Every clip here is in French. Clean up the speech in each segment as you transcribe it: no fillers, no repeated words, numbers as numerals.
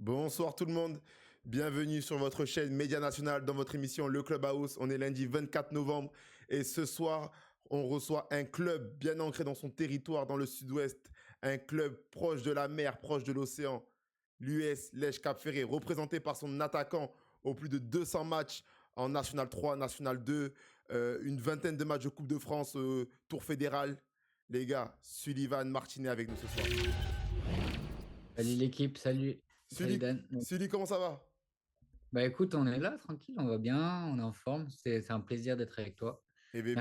Bonsoir tout le monde, bienvenue sur votre chaîne Média Nationale dans votre émission Le Clubhouse. On est lundi 24 novembre et ce soir, on reçoit un club bien ancré dans son territoire dans le sud-ouest, un club proche de la mer, proche de l'océan, l'US Lège Cap Ferré, représenté par son attaquant aux plus de 200 matchs en National 3, National 2, une vingtaine de matchs de Coupe de France, Tour fédéral. Les gars, Sullivan Martinet avec nous ce soir. Salut l'équipe, salut Dan. Sully, comment ça va? Bah écoute, on est là, tranquille, on va bien, on est en forme. C'est un plaisir d'être avec toi. Eh bien,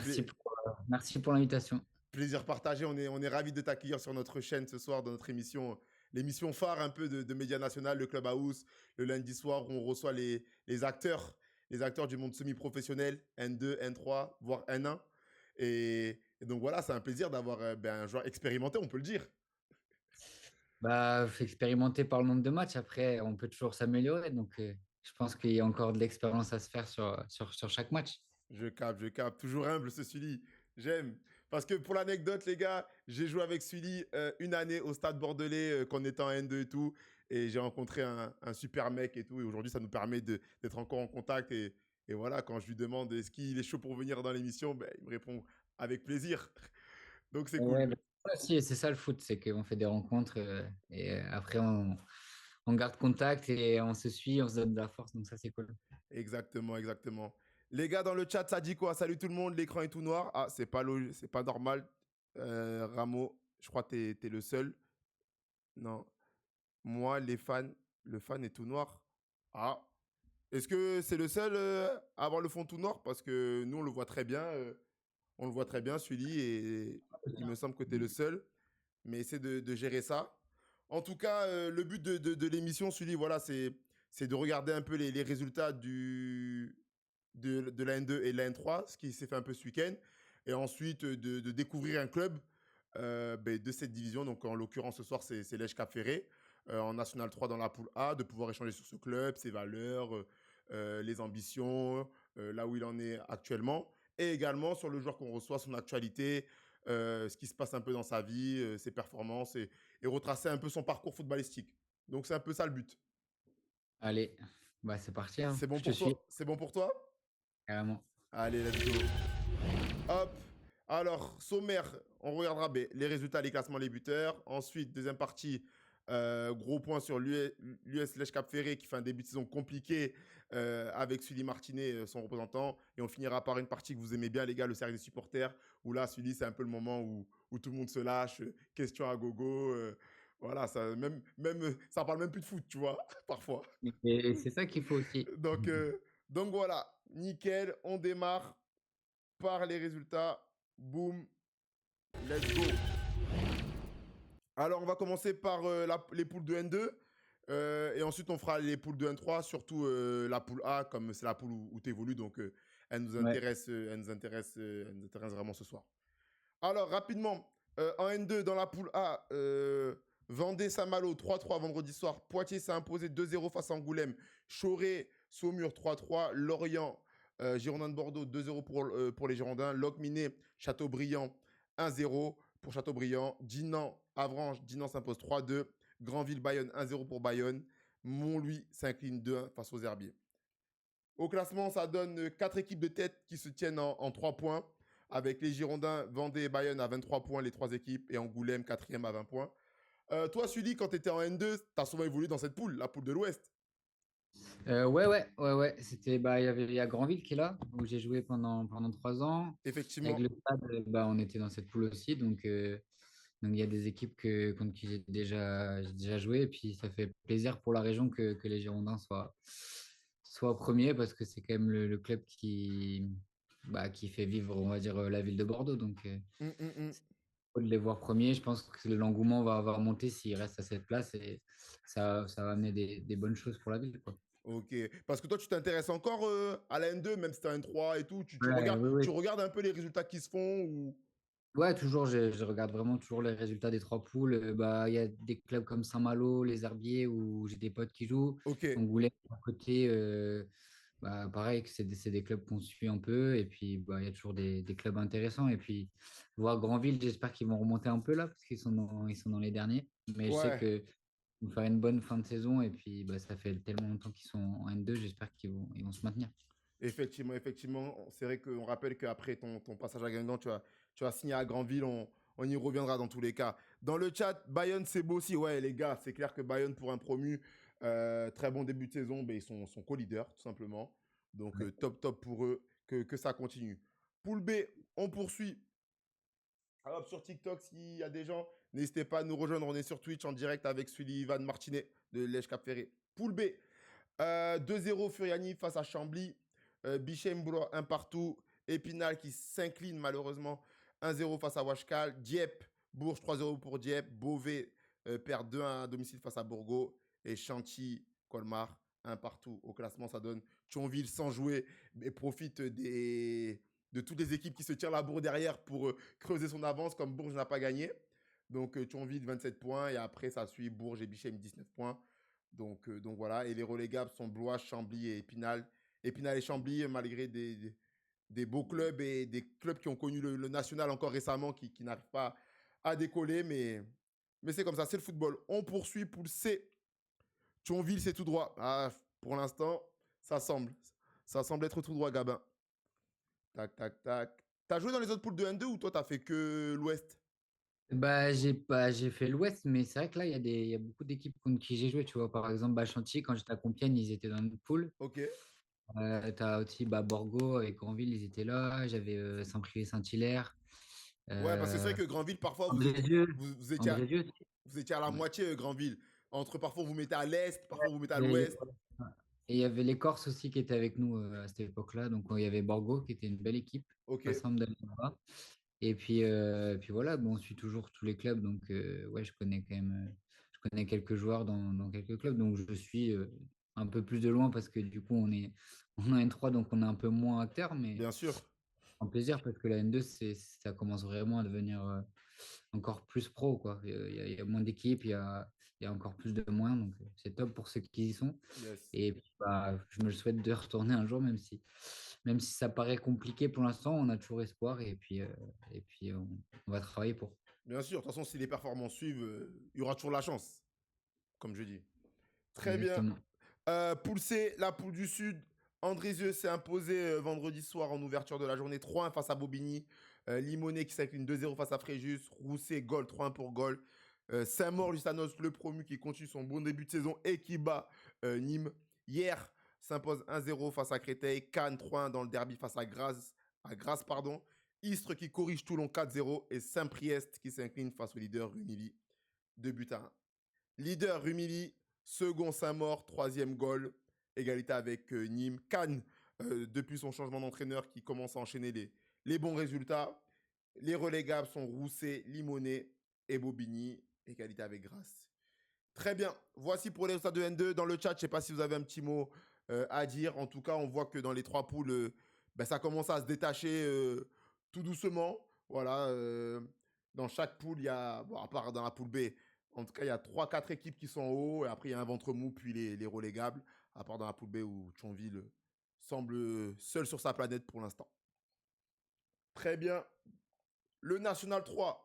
Merci pour l'invitation. plaisir partagé. On est ravis de t'accueillir sur notre chaîne ce soir dans notre émission, l'émission phare un peu de Média National, le Clubhouse, le lundi soir où on reçoit les acteurs du monde semi-professionnel, N2, N3, voire N1. Et donc voilà, c'est un plaisir d'avoir un joueur expérimenté, on peut le dire. Bah, faut expérimenter par le nombre de matchs. Après, on peut toujours s'améliorer. Donc, je pense qu'il y a encore de l'expérience à se faire sur chaque match. Je capte. Toujours humble ce Sully. J'aime. Parce que pour l'anecdote, les gars, j'ai joué avec Sully une année au Stade Bordelais quand on était en N2 et tout. Et j'ai rencontré un super mec et tout. Et aujourd'hui, ça nous permet d'être encore en contact. Et voilà, quand je lui demande est-ce qu'il est chaud pour venir dans l'émission, ben, il me répond avec plaisir. Donc c'est cool. Ouais, bah, c'est ça le foot, c'est qu'on fait des rencontres et après, on garde contact et on se suit, on se donne de la force. Donc, ça, c'est cool. Exactement, exactement. Les gars, dans le chat, ça dit quoi? Salut tout le monde, l'écran est tout noir. Ah, c'est pas normal. Ramo, je crois que t'es le seul. Non. Moi, le fan est tout noir. Ah, est-ce que c'est le seul à avoir le fond tout noir? Parce que nous, on le voit très bien. On le voit très bien, Sully, et il me semble que tu es le seul. Mais essaie de gérer ça. En tout cas, le but de l'émission, Sully, voilà, c'est de regarder un peu les résultats de la N2 et de la N3, ce qui s'est fait un peu ce week-end. Et ensuite, de découvrir un club de cette division. Donc, en l'occurrence, ce soir, c'est Lège Cap Ferré, en National 3 dans la poule A, de pouvoir échanger sur ce club, ses valeurs, les ambitions, là où il en est actuellement. Et également sur le joueur qu'on reçoit, son actualité, ce qui se passe un peu dans sa vie, ses performances et retracer un peu son parcours footballistique. Donc, c'est un peu ça le but. Allez, bah, c'est parti. Hein. C'est bon Je te pour suis, toi? C'est bon pour toi? carrément. Allez, let's go. Hop. Alors, sommaire, on regardera les résultats, les classements, les buteurs. Ensuite, deuxième partie, gros point sur l'US Lège Cap Ferré qui fait un début de saison compliqué avec Sully Martinet, son représentant. Et on finira par une partie que vous aimez bien, les gars, le service des supporters, où là, Sully, c'est un peu le moment où tout le monde se lâche, question à gogo. Voilà, ça parle même plus de foot, tu vois, parfois. Et c'est ça qu'il faut aussi. Donc, donc voilà, nickel, on démarre par les résultats. Boum, let's go. Alors, on va commencer par les poules de N2. Et ensuite, on fera les poules de N3, surtout la poule A, comme c'est la poule où tu évolues. Donc, elle nous Ouais. intéresse, elle nous intéresse vraiment ce soir. Alors, rapidement, en N2, dans la poule A, Vendée-Saint-Malo 3-3 vendredi soir. Poitiers s'est imposé 2-0 face à Angoulême. Choré, Saumur 3-3. Lorient, Girondins de Bordeaux 2-0 pour les Girondins. Locminé, Châteaubriand 1-0 pour Châteaubriand. Dinan, Avranches, Dinan s'impose 3-2. Granville, Bayonne 1-0 pour Bayonne. Montlouis s'incline 2-1 face aux Herbiers. Au classement, ça donne 4 équipes de tête qui se tiennent en 3 points, avec les Girondins, Vendée et Bayonne à 23 points, les 3 équipes, et Angoulême, 4e à 20 points. Toi, Sully, quand tu étais en N2, tu as souvent évolué dans cette poule, la poule de l'Ouest. Ouais. C'était, bah, il y a Granville qui est là, où j'ai joué pendant 3 ans. Avec Effectivement. le stade, bah, on était dans cette poule aussi. Donc il y a des équipes contre qui j'ai déjà joué. Et puis, ça fait plaisir pour la région que les Girondins soient premiers parce que c'est quand même le club qui fait vivre, on va dire, la ville de Bordeaux. Donc, Hum, hum, hum. c'est cool de les voir premiers. Je pense que l'engouement va remonter s'ils restent à cette place et ça va amener des bonnes choses pour la ville, quoi. Ok. Parce que toi, tu t'intéresses encore à la N2, même si t'es un N3 et tout. Ouais, oui, Tu oui. regardes un peu les résultats qui se font ou... Ouais, toujours, je regarde vraiment toujours les résultats des trois poules. Il y a des clubs comme Saint-Malo, les Herbiers, où j'ai des potes qui jouent. Ok. Angoulême, à côté, pareil, que c'est des clubs qu'on suit un peu. Et puis, il y a toujours des clubs intéressants. Et puis, voir Granville, j'espère qu'ils vont remonter un peu là, parce ils sont dans les derniers. Mais je sais Ouais. qu'ils vont faire une bonne fin de saison. Et puis, ça fait tellement longtemps qu'ils sont en N2, j'espère ils vont se maintenir. Effectivement, effectivement. C'est vrai qu'on rappelle qu'après ton passage à Guingamp, tu as signé à Granville. On y reviendra dans tous les cas. Dans le chat, Bayonne, c'est beau aussi. Ouais, les gars, c'est clair que Bayonne, pour un promu, très bon début de saison, ben, ils sont co-leaders, tout simplement. Donc, Ouais. top, top pour eux. Que ça continue. Poule B, on poursuit. Alors, sur TikTok, s'il y a des gens, n'hésitez pas à nous rejoindre. On est sur Twitch en direct avec Sullivan Martinet de Lège Cap Ferré. Poule B, 2-0 Furiani face à Chambly. Bichem Boulot, un partout. Épinal qui s'incline malheureusement 1-0 face à Washkal. Dieppe, Bourges 3-0 pour Dieppe. Beauvais perd 2-1 à domicile face à Bourgo. Et Chantilly, Colmar, un partout. Au classement, ça donne Thionville sans jouer, mais profite de toutes les équipes qui se tirent la bourre derrière pour creuser son avance, comme Bourges n'a pas gagné. Donc Thionville 27 points. Et après, ça suit Bourges et Bichem 19 points. Donc voilà, et les relégables sont Blois, Chambly et Épinal. Épinal et Chambly, malgré des beaux clubs et des clubs qui ont connu le national encore récemment, qui n'arrivent pas à décoller, mais c'est comme ça, c'est le football. On poursuit pour le C. Thionville, c'est tout droit. Ah, pour l'instant, ça semble. Ça semble être tout droit, Gabin. Tac, tac, tac. T'as joué dans les autres poules de N2 ou toi, t'as fait que l'Ouest? J'ai fait l'Ouest, mais c'est vrai que là, il y a beaucoup d'équipes contre qui j'ai joué. Tu vois, par exemple, Chantilly, quand j'étais à Compiègne, ils étaient dans notre poule. Ok. Tu as aussi Borgo avec Granville, ils étaient là. J'avais Saint-Priest-Saint-Hilaire. Ouais, parce que c'est vrai Euh, que Granville, parfois, Andrézieux. vous étiez Andrézieux aussi. vous étiez à la Ouais. moitié, Granville. Entre parfois, vous mettez à l'Est, parfois, vous mettez à Et l'Ouest. et il y avait les Corses aussi qui étaient avec nous à cette époque-là. Donc, il y avait Borgo qui était une belle équipe. Ok. Pas simple d'aller là-bas. Et puis voilà, bon, on suit toujours tous les clubs, donc ouais, je connais quelques joueurs dans quelques clubs, donc je suis un peu plus de loin parce que du coup on est N3, donc on est un peu moins acteur, mais Bien sûr. un plaisir parce que la N2, ça commence vraiment à devenir encore plus pro, quoi. Il y a moins d'équipes, il y a encore plus de moyens, donc c'est top pour ceux qui y sont. Yes. Et puis, je me le souhaite de retourner un jour, même si ça paraît compliqué pour l'instant, on a toujours espoir et puis on va travailler pour. Bien sûr. De toute façon, si les performances suivent, il y aura toujours la chance, comme je dis. Très bien. Exactement. Poule C, la poule du Sud. Andrézieux s'est imposé vendredi soir en ouverture de la journée 3-1 face à Bobigny. Limonet qui s'incline 2-0 face à Fréjus. Rousset, Gol 3-1 pour Gol. Saint-Maur, Lustanos, le promu qui continue son bon début de saison et qui bat Nîmes. Hier, s'impose 1-0 face à Créteil. Cannes 3-1 dans le derby face à Grasse, pardon. Istres qui corrige Toulon 4-0 et Saint-Priest qui s'incline face au leader Rumilly 2 buts à 1. Leader Rumilly, second Saint-Maur, troisième goal, égalité avec Nîmes. Cannes, depuis son changement d'entraîneur qui commence à enchaîner les bons résultats. Les relégables sont Rousset, Limonet et Bobigny, égalité avec Grasse. Très bien, voici pour les résultats de N2. Dans le chat, je ne sais pas si vous avez un petit mot à dire. En tout cas, on voit que dans les trois poules, ça commence à se détacher tout doucement. Voilà, dans chaque poule, il y a, bon, à part dans la poule B, en tout cas, il y a 3-4 équipes qui sont en haut. Et après, il y a un ventre mou, puis les relégables. À part dans la poule B où Thionville semble seul sur sa planète pour l'instant. Très bien. Le National 3.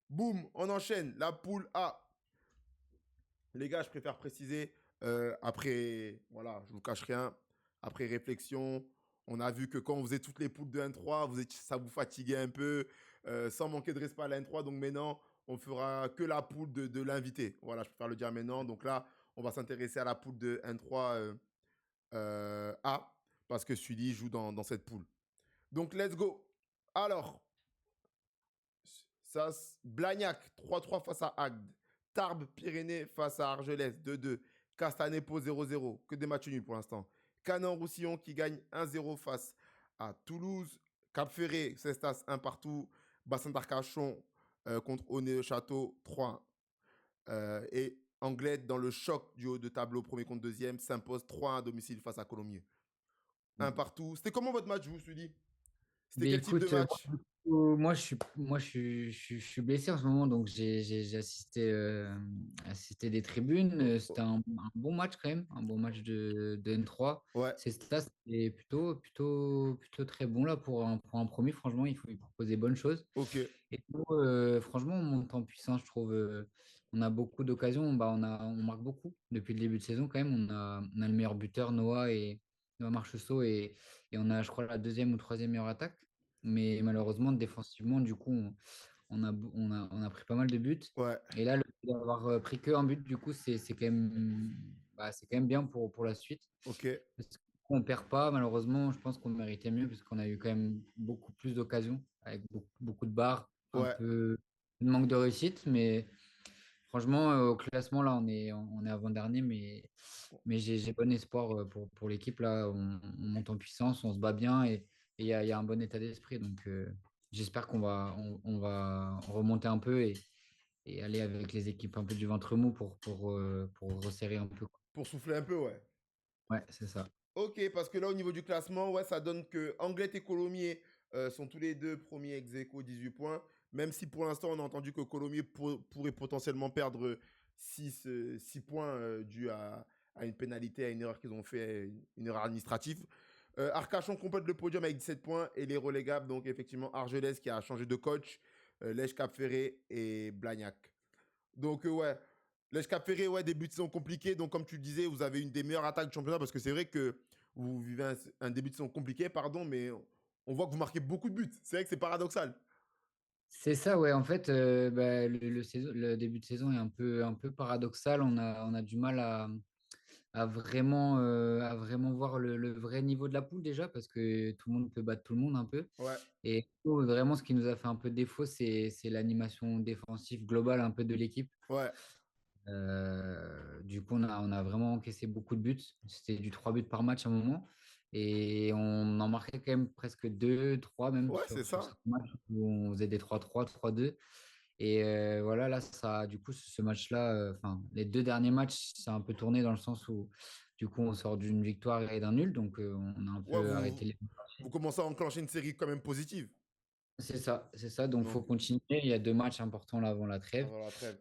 Boum, on enchaîne. La poule A. Les gars, je préfère préciser, après, voilà, je ne vous cache rien, après réflexion, on a vu que quand on faisait toutes les poules de N3, ça vous fatiguait un peu, sans manquer de respect à la N3. Donc maintenant, on fera que la poule de l'invité. Voilà, je préfère le dire maintenant. Donc là, on va s'intéresser à la poule de N3 A, parce que Sully joue dans cette poule. Donc, let's go. Alors, Blagnac, 3-3 face à Agde. Tarbes, Pyrénées face à Argelès, 2-2. Castanepo, 0-0. Que des matchs nuls pour l'instant. Canan-Roussillon qui gagne 1-0 face à Toulouse. Cap Ferré, Cestas, un partout. Bassin d'Arcachon contre Oné-le-Château, 3-1. Et Anglette, dans le choc du haut de tableau, premier contre deuxième, s'impose 3-1 à domicile face à Colomiers. Un partout. C'était comment votre match, je vous suis dit? C'était Mais quel type de écoute, match? je suis blessé en ce moment, donc j'ai assisté des tribunes. C'était un bon match quand même, un bon match de N3. Ouais, C'est ça, c'est plutôt très bon là pour un premier. Franchement, il propose des bonnes choses. ok, Et nous, franchement, on monte en puissance, je trouve. On a beaucoup d'occasions, bah, on marque beaucoup depuis le début de saison quand même. On a le meilleur buteur, Noah Marchessault, et on a, je crois, la deuxième ou troisième meilleure attaque. Mais malheureusement, défensivement, du coup, on a pris pas mal de buts. ouais, Et là, le fait d'avoir pris que un but, du coup, c'est quand même, bah, c'est quand même bien pour la suite. ok, Parce qu'on perd pas, malheureusement, je pense qu'on méritait mieux parce qu'on a eu quand même beaucoup plus d'occasions avec beaucoup de barres, un ouais, peu de manque de réussite. Mais franchement, au classement, là, on est avant-dernier. Mais j'ai bon espoir pour l'équipe. Là, on monte en puissance, on se bat bien et il y a un bon état d'esprit. Donc, j'espère on va remonter un peu et aller avec les équipes un peu du ventre mou pour resserrer un peu, quoi. pour souffler un peu, ouais. Ouais, c'est ça. Ok, parce que là, au niveau du classement, ouais, ça donne que Anglet et Colomiers sont tous les deux premiers ex aequo, 18 points. Même si pour l'instant, on a entendu que Colomiers pourrait potentiellement perdre 6 points dû à une pénalité, à une erreur qu'ils ont fait, une erreur administrative. Arcachon complète le podium avec 17 points et les relégables, donc effectivement, Argelès qui a changé de coach, Lège Cap Ferré et Blagnac. Donc, ouais, Lège Cap Ferré, ouais, début de saison compliqué. Donc, comme tu le disais, vous avez une des meilleures attaques du championnat parce que c'est vrai que vous vivez un début de saison compliqué, pardon, mais on voit que vous marquez beaucoup de buts. C'est vrai que c'est paradoxal. C'est ça, ouais. En fait, bah, le début de saison est un peu paradoxal. On a du mal à vraiment voir le vrai niveau de la poule déjà, parce que tout le monde peut battre tout le monde un peu. Ouais, Et nous, vraiment, ce qui nous a fait un peu défaut, c'est l'animation défensive globale un peu de l'équipe. ouais, Du coup, on a vraiment encaissé beaucoup de buts. C'était du 3 buts par match à un moment. Et on en marquait quand même presque 2 3 même ouais, c'est sur ça. certains matchs où on faisait des 3-3, 3-2. Et voilà, là, ça, du coup, ce match-là, enfin, les deux derniers matchs, ça a un peu tourné dans le sens où, du coup, on sort d'une victoire et d'un nul. Donc, on a un Ouais, peu arrêté les. vous commencez à enclencher une série quand même positive. C'est ça, c'est ça. Donc, faut Donc, continuer. Il y a deux matchs importants là avant la trêve. avant la trêve.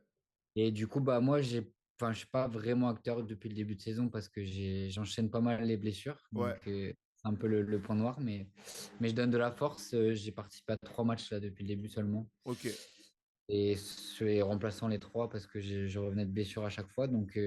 Et du coup, bah, moi, enfin, je suis pas vraiment acteur depuis le début de saison parce que j'enchaîne pas mal les blessures. Ouais, Donc, c'est un peu le point noir. Mais je donne de la force. J'ai participé à trois matchs là depuis le début seulement. ok. Et je suis remplaçant les trois parce que je revenais de blessure à chaque fois. Donc,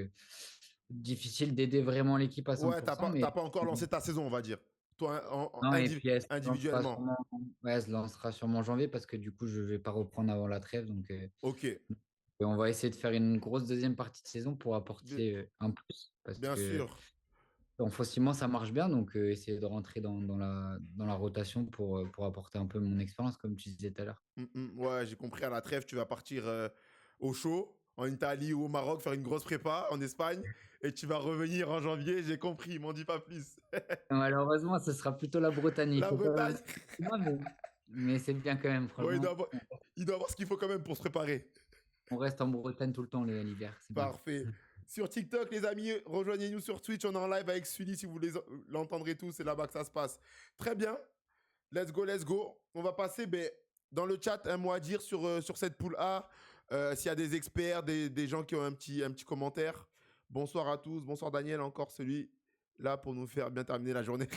difficile d'aider vraiment l'équipe à Ouais, 100%. t'as pas encore lancé ta saison, on va dire. Toi, Non, et puis individuellement. elle se lancera sûrement en janvier parce que du coup, je vais pas reprendre avant la trêve. Donc, Ok, et on va essayer de faire une grosse deuxième partie de saison pour bien, apporter un plus. Parce bien que sûr. en Fauciment, ça marche bien. Donc, essayer de rentrer dans la rotation pour apporter un peu mon expérience, comme tu disais tout à l'heure. Ouais, j'ai compris. À la trêve, tu vas partir au chaud, en Italie ou au Maroc, faire une grosse prépa en Espagne, et tu vas revenir en janvier. J'ai compris, m'en dis pas plus. Malheureusement, ce sera plutôt la Bretagne. Il La faut pas. Bretagne. Non, mais c'est bien quand même, Bon, franchement. il doit avoir ce qu'il faut quand même pour se préparer. On reste en Bretagne tout le temps l'hiver. C'est bien. Parfait. Sur TikTok, les amis, rejoignez-nous sur Twitch. On est en live avec Sully si vous voulez l'entendrez tous. C'est là-bas que ça se passe. Très bien. Let's go, let's go. On va passer dans le chat un mot à dire sur cette poule A. S'il y a des experts, des gens qui ont un petit commentaire. Bonsoir à tous. Bonsoir Daniel, encore celui là pour nous faire bien terminer la journée.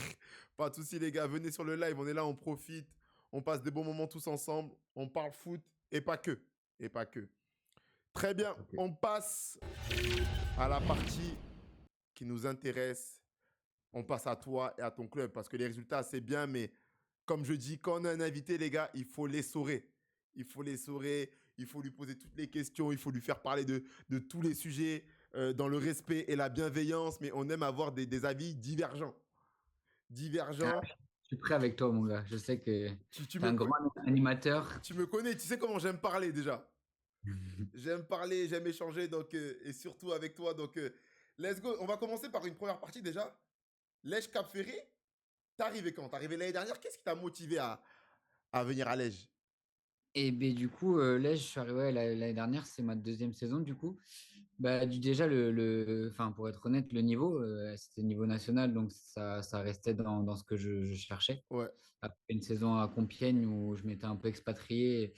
Pas de soucis les gars, venez sur le live. On est là, on profite. On passe des bons moments tous ensemble. On parle foot et pas que. Et pas que. Très bien, Ok. on passe à la partie qui nous intéresse. On passe à toi et à ton club parce que les résultats, c'est bien, mais comme je dis, quand on a un invité, les gars, il faut l'essorer. Il faut l'essorer, il faut lui poser toutes les questions, il faut lui faire parler de tous les sujets dans le respect et la bienveillance, mais on aime avoir des avis divergents. Ah, Divergents. je suis prêt avec toi, mon gars. Je sais que Tu, tu tu es me, un co- grand animateur. tu me connais, tu sais comment j'aime parler déjà. J'aime parler, j'aime échanger, donc, et surtout avec toi. Donc, let's go. On va commencer par une première partie déjà. Lèche Cap Ferré, t'es arrivé quand? T'es arrivé l'année dernière. Qu'est-ce qui t'a motivé à à venir à Lège? Et ben du coup, là, je suis arrivé ouais, l'année dernière, c'est ma deuxième saison du coup. Bah, déjà, enfin, pour être honnête, le niveau, c'était niveau national, donc ça restait dans ce que je cherchais. Ouais, Après une saison à Compiègne où je m'étais un peu expatrié,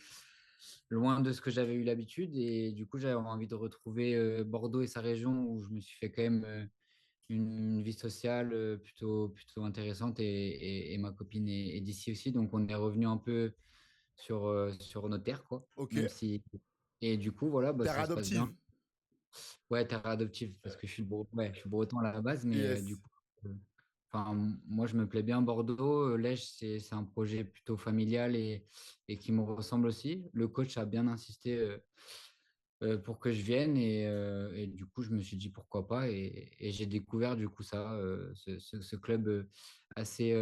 loin de ce que j'avais eu l'habitude, et du coup, j'avais envie de retrouver Bordeaux et sa région où je me suis fait quand même une vie sociale plutôt intéressante, et ma copine est d'ici aussi, donc on est revenu un peu sur nos terres, quoi. ok. Même si. Et du coup, voilà, bah, Terre ça se passe bien. adoptive. Ouais, terre adoptive, parce que ouais, je suis breton à la base, mais du Yes. coup, euh, enfin, moi, je me plais bien à Bordeaux. Lège, c'est un projet plutôt familial et qui me ressemble aussi. Le coach a bien insisté pour que je vienne, et du coup, je me suis dit pourquoi pas, et j'ai découvert du coup ça, ce club assez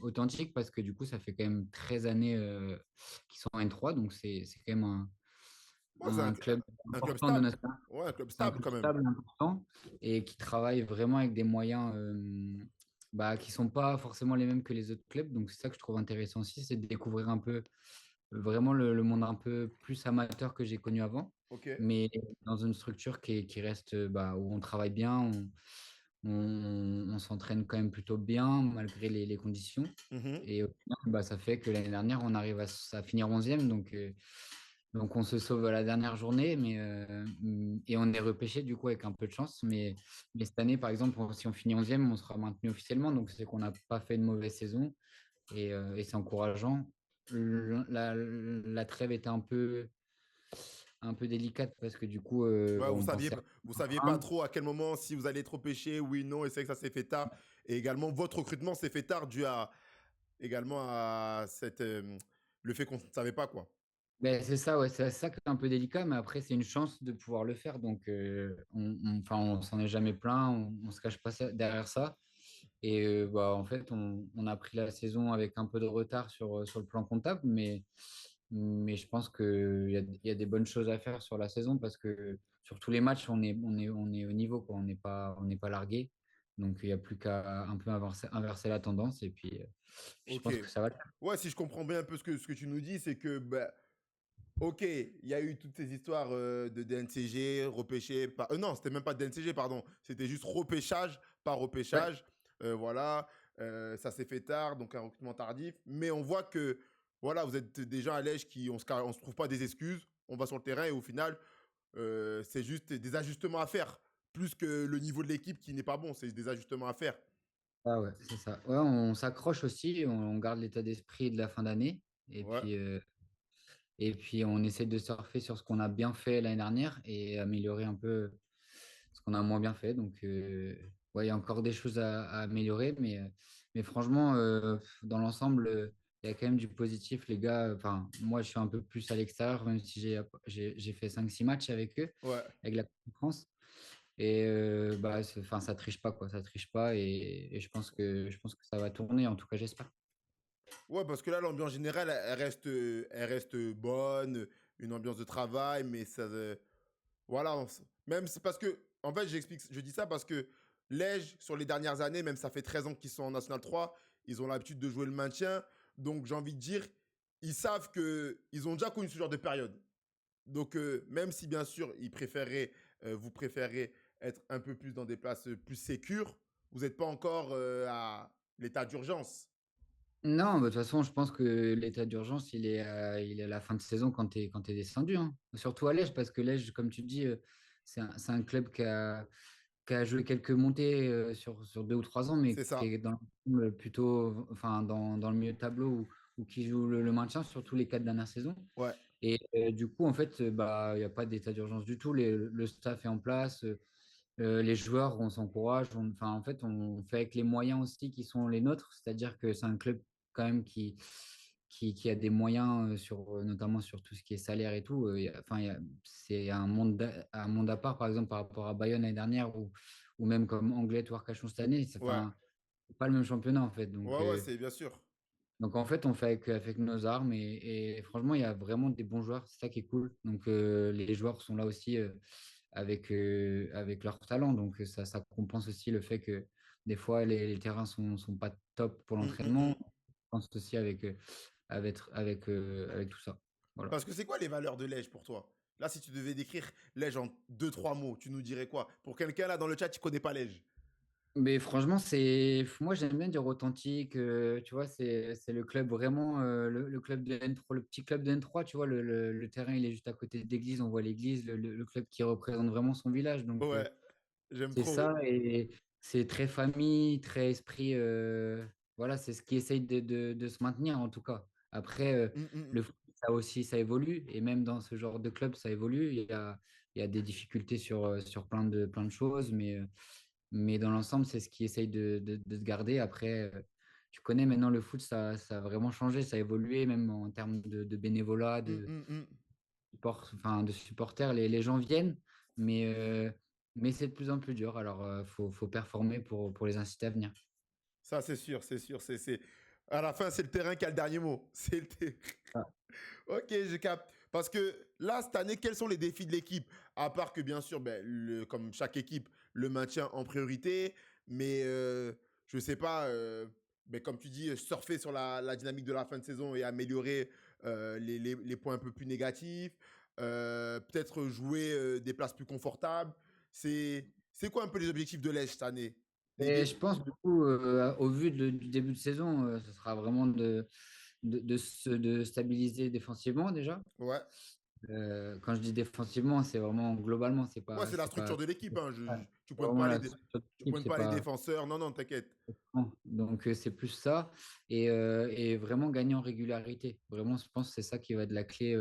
authentique, parce que du coup, ça fait quand même 13 années qu'ils sont en N3, donc c'est quand même Ouais, c'est un club un club important de stable. notre part. Ouais, un club C'est un stable club quand même. stable, important, et qui travaille vraiment avec des moyens bah, qui sont pas forcément les mêmes que les autres clubs. Donc c'est ça que je trouve intéressant aussi, c'est de découvrir un peu vraiment le monde un peu plus amateur que j'ai connu avant, Ok. mais dans une structure qui reste bah, où on travaille bien, on s'entraîne quand même plutôt bien malgré les conditions. Mhm. Et au final, bah, ça fait que l'année dernière, on arrive à finir 11e. Donc on se sauve à la dernière journée, et on est repêché du coup avec un peu de chance. Mais cette année, par exemple, si on finit 11e, on sera maintenu officiellement. Donc c'est qu'on n'a pas fait une mauvaise saison, et c'est encourageant. La trêve était un peu délicate parce que du coup, Ouais, bah, on pensait à vous saviez pas un. trop à quel moment si vous allez être repêché, oui, non, et c'est vrai que ça s'est fait tard. Et également, votre recrutement s'est fait tard dû à également à le fait qu'on ne savait pas quoi. Ben, c'est ça, ouais, c'est ça qui est un peu délicat, mais après, c'est une chance de pouvoir le faire. Donc, enfin, on s'en est jamais plaint, on se cache pas derrière ça. Et bah, en fait, on a pris la saison avec un peu de retard sur le plan comptable, mais je pense qu'il y a des bonnes choses à faire sur la saison, parce que sur tous les matchs, on est au niveau, quoi. On n'est pas largué. Donc, il n'y a plus qu'à un peu inverser la tendance, et puis je Ok. pense que ça va le faire. Ouais, si je comprends bien un peu ce que tu nous dis, c'est que, bah, ok, il y a eu toutes ces histoires de DNCG, repêché par... non, c'était même pas DNCG, pardon. C'était juste repêchage par Ouais. repêchage. Voilà, ça s'est fait tard, donc un recrutement tardif. Mais on voit que, voilà, vous êtes des gens à Lège qui, on se trouve pas des excuses. On va sur le terrain et au final, c'est juste des ajustements à faire. Plus que le niveau de l'équipe qui n'est pas bon, c'est des ajustements à faire. Ah ouais, c'est ça. Ouais, on s'accroche aussi, on garde l'état d'esprit de la fin d'année, et Ouais, puis, euh, et puis on essaie de surfer sur ce qu'on a bien fait l'année dernière et améliorer un peu ce qu'on a moins bien fait. Donc, ouais, il y a encore des choses à améliorer, mais franchement, dans l'ensemble, il y a quand même du positif, les gars. Enfin, moi, je suis un peu plus à l'extérieur, même si j'ai fait 5-6 matchs avec eux, ouais. avec la Coupe de France. Et bah, enfin, ça triche pas, quoi. Ça triche pas, et je pense que ça va tourner, en tout cas, j'espère. Ouais, parce que là, l'ambiance générale, elle reste bonne, une ambiance de travail, mais ça, voilà, même c'est parce que, en fait, je dis ça parce que Lège, sur les dernières années, même ça fait 13 ans qu'ils sont en National 3, ils ont l'habitude de jouer le maintien. Donc, j'ai envie de dire, ils savent que ils ont déjà connu ce genre de période. Donc, même si bien sûr, vous préférez être un peu plus dans des places plus sécures, vous n'êtes pas encore à l'état d'urgence. Non, bah, de toute façon, je pense que l'état d'urgence, il est à la fin de saison quand tu es descendu, hein. Surtout à Lège, parce que Lège, comme tu dis, c'est un club qui a joué quelques montées sur 2 ou 3 ans, mais C'est qui ça. est plutôt, enfin, dans le milieu de tableau, ou qui joue le maintien sur tous les 4 dernières saisons. Ouais, Et du coup, en fait, bah, il n'y a pas d'état d'urgence du tout. Le staff est en place. Les joueurs, on s'encourage. Enfin, en fait, on fait avec les moyens aussi qui sont les nôtres. C'est-à-dire que c'est un club quand même qui a des moyens, notamment sur tout ce qui est salaire et tout. Enfin, c'est un monde à part, par exemple, par rapport à Bayonne l'année dernière, ou même comme Anglet ou Arcachon cette année. ouais. Enfin, c'est pas le même championnat, en fait. Donc, Ouais, ouais, c'est bien sûr. en fait, on fait avec nos armes, et franchement, il y a vraiment des bons joueurs. C'est ça qui est cool. Donc, les joueurs sont là aussi avec leur talent. Donc, ça compense aussi le fait que des fois, les terrains sont pas top pour Hum, hum, l'entraînement. hum. Je pense aussi avec avec tout ça. Voilà. Parce que c'est quoi les valeurs de Lège pour toi? Là, si tu devais décrire Lège en deux, trois mots, tu nous dirais quoi? Pour quelqu'un là dans le chat qui connaît pas Lège. Mais franchement, moi j'aime bien dire authentique. Tu vois, c'est le club vraiment, le club de N3, le petit club de N3. Tu vois, le terrain il est juste à côté de l'église. On voit l'église, le club qui représente vraiment son village. Donc Ouais, j'aime c'est trop. ça et c'est très famille, très esprit. Voilà, c'est ce qui essaye de se maintenir en tout cas. Après, Hum, hum, le hum. foot, ça aussi, ça évolue et même dans ce genre de club, ça évolue. Il y a des difficultés sur plein de choses, mais dans l'ensemble, c'est ce qui essaye de se garder. Après, tu connais maintenant le foot, ça a vraiment changé, ça a évolué, même en termes de bénévolat, Hum, hum, hum. enfin, de supporters. Les gens viennent, mais c'est de plus en plus dur. Alors, faut performer pour les inciter à venir. Ça, c'est sûr, c'est sûr. À la fin, c'est le terrain qui a le dernier mot. C'est le ter- Ah. Ok, je capte. Parce que là, cette année, quels sont les défis de l'équipe? À part que, bien sûr, ben, comme chaque équipe, le maintien en priorité. Mais je ne sais pas, ben, comme tu dis, surfer sur la dynamique de la fin de saison et améliorer les points un peu plus négatifs. Peut-être jouer des places plus confortables. C'est quoi un peu les objectifs de l'Est cette année? Et je pense, du coup, au vu du début de saison, ce sera vraiment de stabiliser défensivement déjà. Ouais. Quand je dis défensivement, c'est vraiment globalement, c'est Ouais, pas, c'est la c'est pas, structure de l'équipe. Hein. ouais, Tu c'est pointes vraiment pas la structure de tu l'équipe, pointes c'est pas les pas. défenseurs. Non, non, t'inquiète. Non. Donc, c'est plus ça. Et vraiment gagner en régularité. Vraiment, je pense que c'est ça qui va être la clé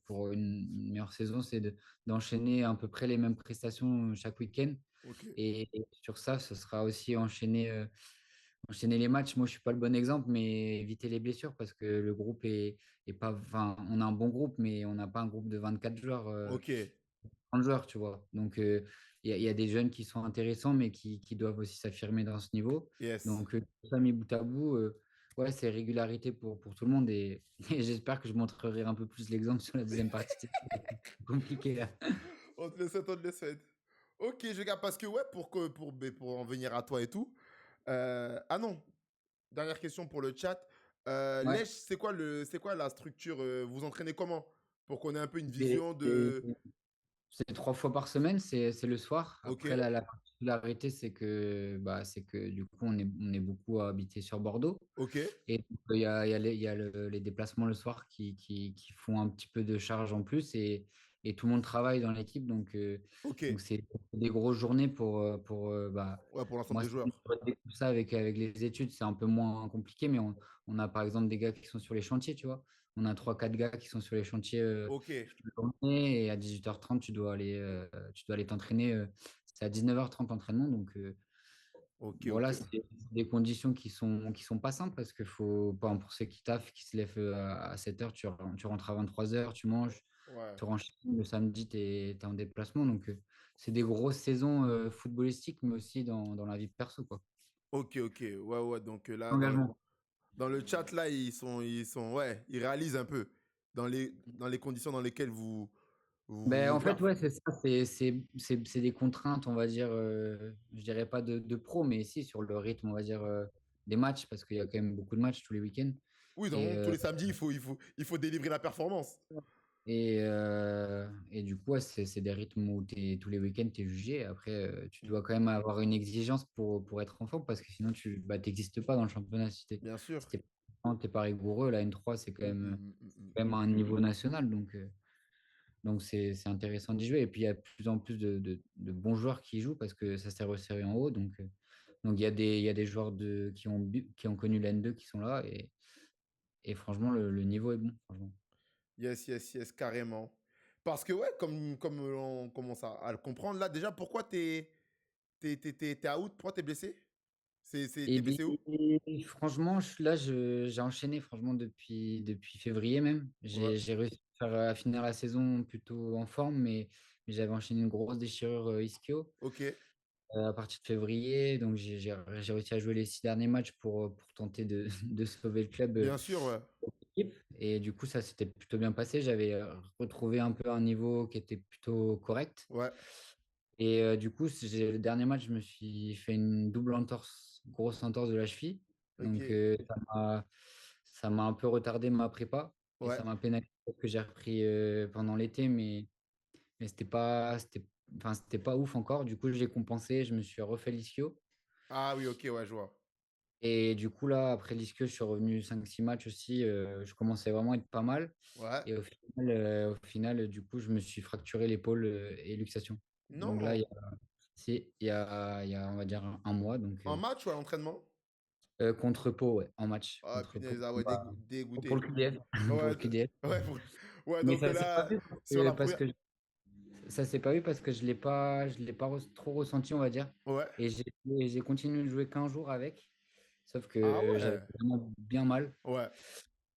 pour une meilleure saison, c'est d'enchaîner à peu près les mêmes prestations chaque week-end. Ok. Et sur ça, ce sera aussi enchaîner les matchs. Moi, je suis pas le bon exemple, mais éviter les blessures parce que le groupe est pas. Enfin, on a un bon groupe, mais on n'a pas un groupe de 24 joueurs. Ok. 30 joueurs, tu vois. Donc, il y a des jeunes qui sont intéressants, mais qui doivent aussi s'affirmer dans ce niveau. Yes. Donc, tout ça mis bout à bout, ouais, c'est régularité pour tout le monde. Et, et j'espère que je montrerai un peu plus l'exemple sur la deuxième partie. C'est compliqué là. On te le souhaite, on te le souhaite. Ok, je regarde parce que, ouais, pour en venir à toi et tout. Ah non, dernière question pour le chat. Ouais. Lèche, c'est quoi la structure? Vous entraînez comment? Pour qu'on ait un peu une Et- vision et de. C'est 3 fois par semaine, c'est le soir. Ok. Après, la particularité, c'est que du coup, on est beaucoup à habiter sur Bordeaux. Ok. Et donc, il y a les déplacements le soir qui font un petit peu de charge en plus et tout le monde travaille dans l'équipe. Donc, Ok. c'est des grosses journées bah, Ouais, pour l'ensemble moi, des si je joueurs. découpe ça avec les études, c'est un peu moins compliqué, mais on a par exemple des gars qui sont sur les chantiers, tu vois. On a 3, 4 gars qui sont sur les chantiers Ok. toute la journée et à 18h30, tu dois aller t'entraîner. C'est à 19h30 l'entraînement. Donc, Ok, ok. voilà, c'est des conditions qui sont pas simples parce que faut, pas pour ceux qui taffent, qui se lèvent à 7h, tu rentres à 23h, tu manges, Ouais. tu renchaînes le samedi, tu es en déplacement. Donc, c'est des grosses saisons footballistiques, mais aussi dans la vie perso, quoi. Ok, ok. Ouais, ouais. Donc là, Engagement. dans le chat, là, ouais, ils réalisent un peu dans les conditions dans lesquelles Ben, vous en fait, perf. ouais, c'est ça, c'est des contraintes, on va dire, je dirais pas de pro, mais si, sur le rythme, on va dire, des matchs, parce qu'il y a quand même beaucoup de matchs tous les week-ends. Oui, Et, donc tous les samedis, il faut délivrer la performance. et du coup, ouais, c'est des rythmes où tous les week-ends, tu es jugé. Après, tu dois quand même avoir une exigence pour être en forme, parce que sinon, tu n'existes pas dans le championnat. Si tu Bien sûr. n'es pas rigoureux, la N3, c'est quand Mm, même, mm, mm, mm, quand même un niveau national. Donc c'est intéressant d'y jouer. Et puis, il y a de plus en plus de bons joueurs qui y jouent parce que ça s'est resserré en haut. Donc il y a des joueurs qui ont connu la N2 qui sont là. Et franchement, le niveau est bon. Franchement. Yes, yes, yes, carrément. Parce que, ouais, comme on commence à le comprendre, là, déjà, pourquoi t'es out? Pourquoi t'es blessé? Et T'es bien, blessé où? franchement, là, j'ai enchaîné franchement depuis février même. Ouais. J'ai réussi à finir la saison plutôt en forme, mais j'avais enchaîné une grosse déchirure ischio Ok. à partir de février. Donc, j'ai réussi à jouer les 6 derniers matchs pour tenter de sauver le club Bien sûr, ouais. équipe. Et du coup, ça s'était plutôt bien passé. J'avais retrouvé un peu un niveau qui était plutôt correct. Ouais. Et du coup, le dernier match, je me suis fait une double entorse, grosse entorse de la cheville. Ok. Donc, ça m'a un peu retardé ma prépa et Ouais. ça m'a pénalisé parce que j'ai repris pendant l'été, mais c'était pas ouf encore. Du coup, j'ai compensé, je me suis refait l'ischio. Ah oui, ok, ouais, je vois. Et du coup, là, après l'ischio, je suis revenu 5-6 matchs aussi. Je commençais vraiment à être pas mal. Ouais. Et au final, du coup, je me suis fracturé l'épaule et luxation. Donc là, Non. il y a, on va dire, un mois. Donc, En match ou à l'entraînement? contre Pau, ouais, en match. Ah, Contre Pau. punaise, ah ouais, Bah, pour le dégoûté. QDF. Pour Ouais, le QDF. ouais, ouais, Mais donc ça s'est pas là, vu sur la parce première. que ça s'est pas vu parce que je l'ai pas trop ressenti, on va dire. Ouais. Et j'ai continué de jouer qu'un jour avec. Sauf Ah que j'avais ouais. vraiment bien mal. Ouais.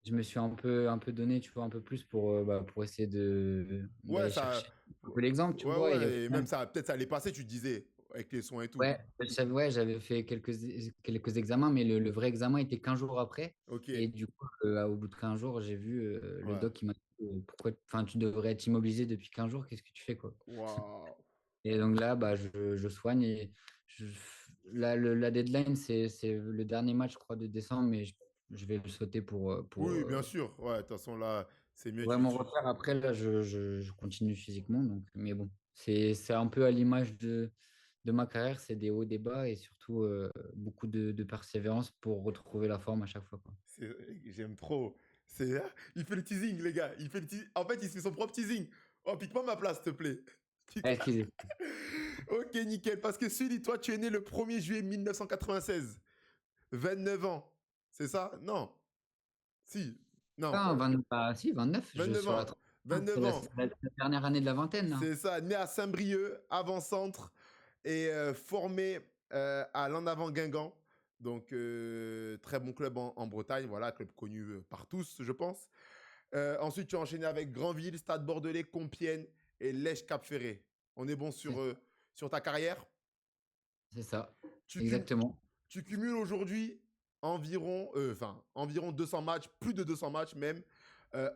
Je me suis un peu donné, tu vois, un peu plus pour essayer Ouais, d'aller ça. chercher un peu l'exemple, tu Ouais, vois. Et au ouais. Et même final, ça, peut-être ça allait passer, tu te disais, avec les soins et tout. ouais, j'avais fait quelques examens, mais le vrai examen était 15 jours après. Ok. Et du coup, au bout de 15 jours, j'ai vu le Ouais. doc qui m'a dit pourquoi, enfin, tu devrais être immobilisé depuis 15 jours, qu'est-ce que tu fais, quoi? Waouh. Et donc là, bah, je soigne. Et je- là, la deadline, c'est le dernier match, je crois, de décembre, mais je vais le sauter Oui, bien sûr. Ouais, de toute façon, là, c'est mieux. vraiment refaire. Après, là, je continue physiquement. Donc, mais bon, c'est un peu à l'image de ma carrière, c'est des hauts, des bas et surtout beaucoup de persévérance pour retrouver la forme à chaque fois, quoi. J'aime trop. Il fait le teasing, les gars. Il fait le En fait, il se fait son propre teasing. Oh, pique-moi ma place, s'il te plaît. Ah, Pique-moi. excusez. Ok, nickel. Parce que Sully, toi, tu es né le 1er juillet 1996. 29 ans. C'est ça? Non. Si. Non. Ah, si, 29, 29 sur la ans. 31. C'est 29 ans. la dernière année de la vingtaine, là. C'est ça. Né à Saint-Brieuc, avant-centre. Et formé à l'En Avant Guingamp. Donc, très bon club en Bretagne. Voilà, club connu par tous, je pense. Ensuite, tu as enchaîné avec Granville, Stade Bordelais, Compiègne et Lèche Cap Ferré. On est bon C'est sur ta carrière. c'est ça, Tu, cum- exactement. tu cumules aujourd'hui environ 200 matchs, plus de 200 matchs même,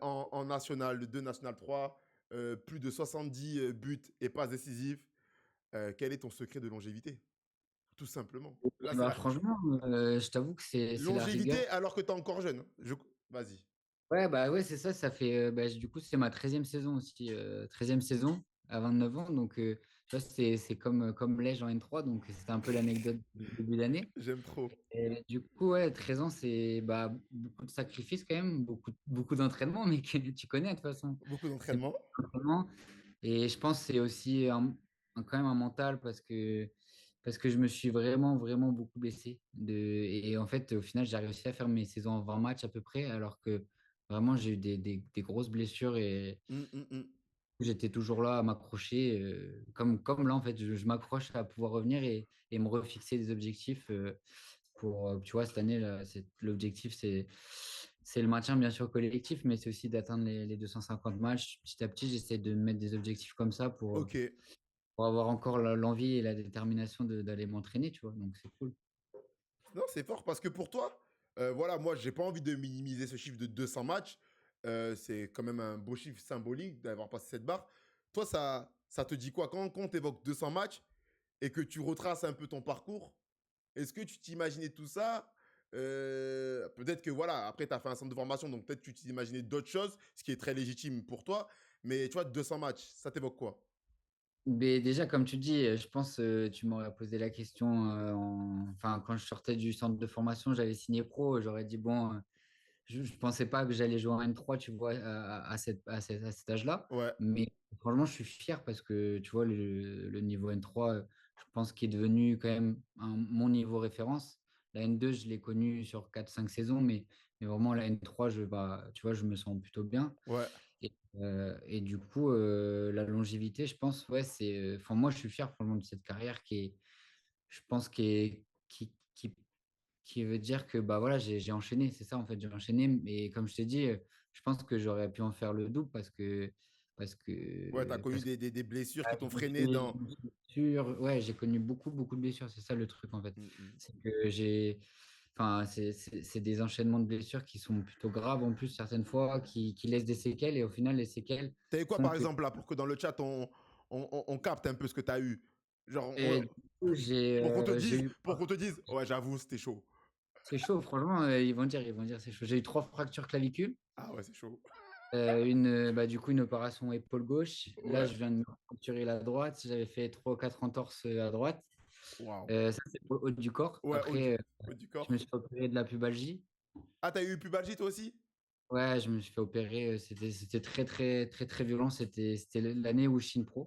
en National 2, National 3, plus de 70 buts et passes décisives. Quel est ton secret de longévité? Tout simplement. Là, c'est Bah, la franchement, je t'avoue que c'est la rigueur. longévité alors que tu es encore jeune. Vas-y. Ouais, bah ouais, c'est ça, ça fait. Bah, du coup, c'est ma 13e saison aussi. 13e saison à 29 ans. Donc, tu vois, c'est comme Lège en N3. Donc, c'était un peu l'anecdote du début d'année. J'aime trop. Et du coup, ouais, 13 ans, c'est bah, beaucoup de sacrifices quand même, beaucoup d'entraînement, mais que tu connais de toute façon. Beaucoup C'est d'entraînement. beaucoup d'entraînement. Et je pense que c'est aussi quand même un mental parce que je me suis vraiment, vraiment beaucoup blessé. Et en fait, au final, j'ai réussi à faire mes saisons en 20 matchs à peu près, alors que vraiment, j'ai eu des grosses blessures et Hum, hum, hum. j'étais toujours là à m'accrocher. Comme là, en fait, je m'accroche à pouvoir revenir et me refixer des objectifs tu vois, cette année, là, l'objectif, c'est le maintien, bien sûr, collectif, mais c'est aussi d'atteindre les 250 matchs. Petit à petit, j'essaie de me mettre des objectifs comme ça Ok. pour avoir encore l'envie et la détermination d'aller m'entraîner, tu vois. Donc, c'est cool. Non, c'est fort parce que pour toi, voilà, moi, j'ai pas envie de minimiser ce chiffre de 200 matchs. C'est quand même un beau chiffre symbolique d'avoir passé cette barre. Toi, ça te dit quoi quand tu évoques 200 matchs et que tu retraces un peu ton parcours? Est-ce que tu t'imaginais tout ça? Peut-être que voilà, après, tu as fait un centre de formation, donc peut-être que tu t'imaginais d'autres choses, ce qui est très légitime pour toi. Mais tu vois, 200 matchs, ça t'évoque quoi? Mais déjà, comme tu dis, je pense tu m'aurais posé la question enfin, quand je sortais du centre de formation, j'avais signé pro, j'aurais dit, bon, je ne pensais pas que j'allais jouer en N3, tu vois, à cet âge-là. Ouais, Mais franchement, je suis fier parce que, tu vois, le niveau N3, je pense qu'il est devenu quand même mon niveau référence. La N2, je l'ai connu sur 4-5 saisons, mais vraiment, la N3, bah, tu vois, je me sens plutôt bien. ouais. Et du coup, la longévité, je pense, ouais, enfin, moi, je suis fier pour le monde de cette carrière je pense, qui veut dire que bah voilà, j'ai enchaîné, c'est ça en fait, j'ai enchaîné. Mais comme je t'ai dit, je pense que j'aurais pu en faire le double parce Ouais, tu as que connu parce que des blessures ah, qui t'ont freiné je me suis ouais, j'ai connu beaucoup beaucoup de blessures. C'est ça le truc en fait, Mm, mm. c'est que enfin, c'est des enchaînements de blessures qui sont plutôt graves en plus certaines fois, qui laissent des séquelles et au final les séquelles T'as eu quoi, font par que exemple, là, pour que dans le chat, on capte un peu ce que t'as eu? Genre, et du coup, pour qu'on te dise, ouais, j'avoue, c'était chaud. C'est chaud, franchement, ils vont dire c'est chaud. J'ai eu 3 fractures clavicule. Ah ouais, c'est chaud. Du coup, une opération épaule gauche. Là, Ouais. je viens de me fracturer la droite. J'avais fait 3 ou 4 entorses à droite. Waouh. Ça, c'est pour le haut du corps. Ouais, Après, haut du je me corps. suis opéré de la pubalgie. Ah, t'as eu pubalgie toi aussi? Ouais, je me suis fait opérer. C'était très, très, très, très violent. C'était l'année où je signe pro.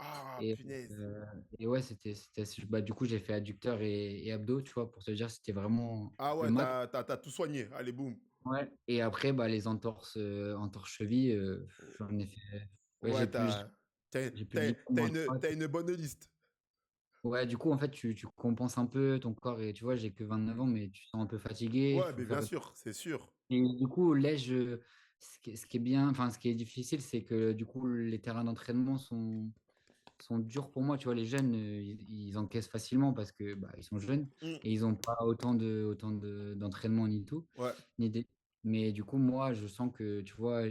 Ah, Et, punaise. euh, et ouais, du coup, j'ai fait adducteur et abdos, tu vois, pour te dire, c'était vraiment Ah le ouais, max. t'as tout soigné. Allez, boum. Ouais. Et après, les entorses cheville, j'en ai fait. Ouais, Ouais, t'as, j'ai plus de ligaments à droite. t'as une bonne liste. Ouais, du coup, en fait, tu compenses un peu ton corps et tu vois, j'ai que 29 ans, mais tu te sens un peu fatigué. Il Ouais, faut mais faire. bien sûr, c'est sûr. Et du coup, ce qui est bien, enfin, ce qui est difficile, c'est que du coup, les terrains d'entraînement sont durs pour moi. Tu vois, les jeunes, ils encaissent facilement parce que ils sont jeunes Mm. et ils n'ont pas d'entraînement ni tout, Ouais, ni des... Mais du coup, moi, je sens que, tu vois,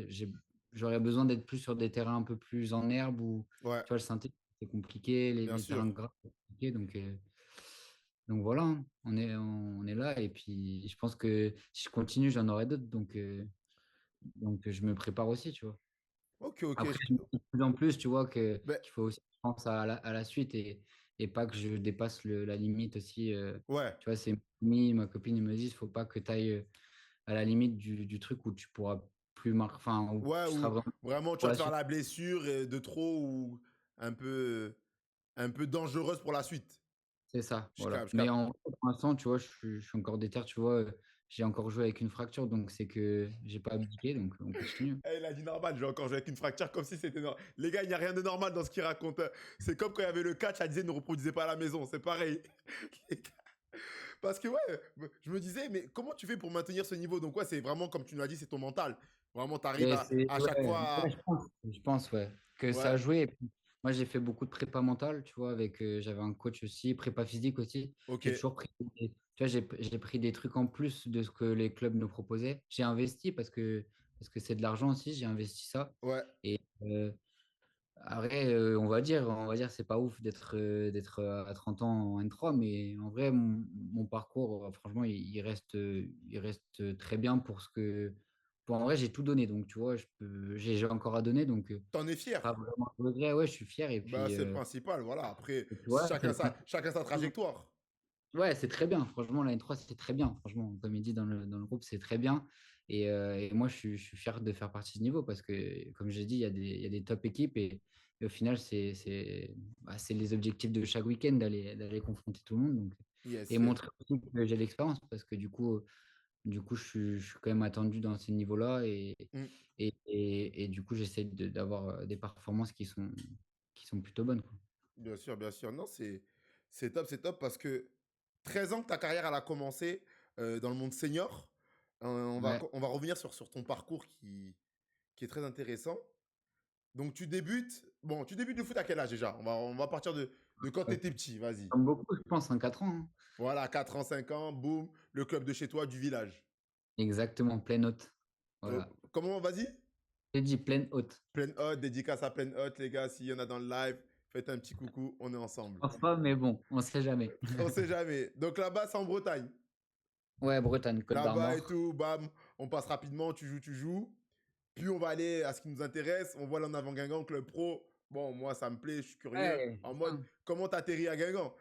j'aurais besoin d'être plus sur des terrains un peu plus en herbe ou, ouais, tu vois, le synthé, c'est compliqué, bien les terrains sûr. gras, c'est compliqué. Donc voilà, hein, on est là. Et puis, je pense que si je continue, j'en aurai d'autres. Donc, je me prépare aussi, tu vois. Ok, ok. Après, je me dis de plus en plus, tu vois, Ben, qu'il faut aussi, je pense à la suite et pas que je dépasse la limite aussi. ouais, Tu vois, c'est ma copine, ils me disent, faut pas que tu ailles à la limite du truc où tu pourras plus marquer, enfin, où ouais, tu seras ou vraiment vraiment tu pour vas la te faire suite. la blessure de trop ou un peu, un peu dangereuse pour la suite. C'est ça, Je voilà. capte, je Mais capte. pour l'instant, tu vois, je suis encore déter, tu vois, j'ai encore joué avec une fracture, donc c'est que j'ai pas abdiqué, donc on continue. Eh, il a dit normal, j'ai encore joué avec une fracture comme si c'était normal. Les gars, il n'y a rien de normal dans ce qu'il raconte. C'est comme quand il y avait le catch, elle disait ne reproduisez pas à la maison, c'est pareil. Les gars. Parce que ouais, je me disais, mais comment tu fais pour maintenir ce niveau? Donc ouais, c'est vraiment, comme tu nous l'as dit, c'est ton mental. Vraiment, tu arrives Et c'est, à chaque ouais, fois ouais, je pense, ouais, que ça Ouais, a joué. Et puis, moi, j'ai fait beaucoup de prépa mentale, tu vois, j'avais un coach aussi, prépa physique aussi. ok, J'ai toujours pris, tu vois, j'ai pris des trucs en plus de ce que les clubs nous proposaient. J'ai investi parce que c'est de l'argent aussi, j'ai investi ça. ouais. Et après, on va dire, c'est pas ouf d'être à 30 ans en N3, mais en vrai, mon parcours, franchement, il reste très bien pour ce que. En vrai, j'ai tout donné, donc tu vois, j'ai encore à donner, donc T'en es pas fier. vraiment de regret. Ouais, je suis fier, Bah, c'est le principal, voilà. Après, et tu vois, chacun sa trajectoire. ouais, c'est très bien. Franchement, la N3, c'est très bien. Franchement, comme il dit dans le groupe, c'est très bien. Et moi, je suis fier de faire partie de ce niveau parce que, comme j'ai dit, il y a des top équipes et au final, c'est les objectifs de chaque week-end d'aller confronter tout le monde. Donc, et Yes, yes. montrer aussi que j'ai l'expérience parce que du coup, je suis quand même attendu dans ces niveaux-là Mm. et du coup, j'essaie d'avoir des performances qui sont plutôt bonnes, quoi. Bien sûr, bien sûr. Non, c'est top parce que 13 ans que ta carrière elle a commencé dans le monde senior. Ouais. On va revenir sur ton parcours qui est très intéressant. Donc tu débutes le foot à quel âge déjà? On va partir de quand tu étais petit, vas-y. Comme beaucoup, je pense, en 4 ans, hein. Voilà, 4 ans, 5 ans, boum, le club de chez toi, du village. Exactement, pleine haute. Voilà. Comment, vas-y? J'ai dit pleine haute. Pleine Hot, dédicace à Pleine Hot, les gars, s'il y en a dans le live, faites un petit coucou, on est ensemble. Enfin, mais bon, on sait jamais. On sait jamais. Donc là-bas, c'est en Bretagne. Ouais, Bretagne, Côte Là-bas et d'Armor. tout, bam, on passe rapidement, tu joues, tu joues. Puis on va aller à ce qui nous intéresse. On voit là en avant Guingamp, club pro. Bon, moi, ça me plaît, je suis curieux. Ouais, En c'est mode, ça. comment t'atterris à Guingamp?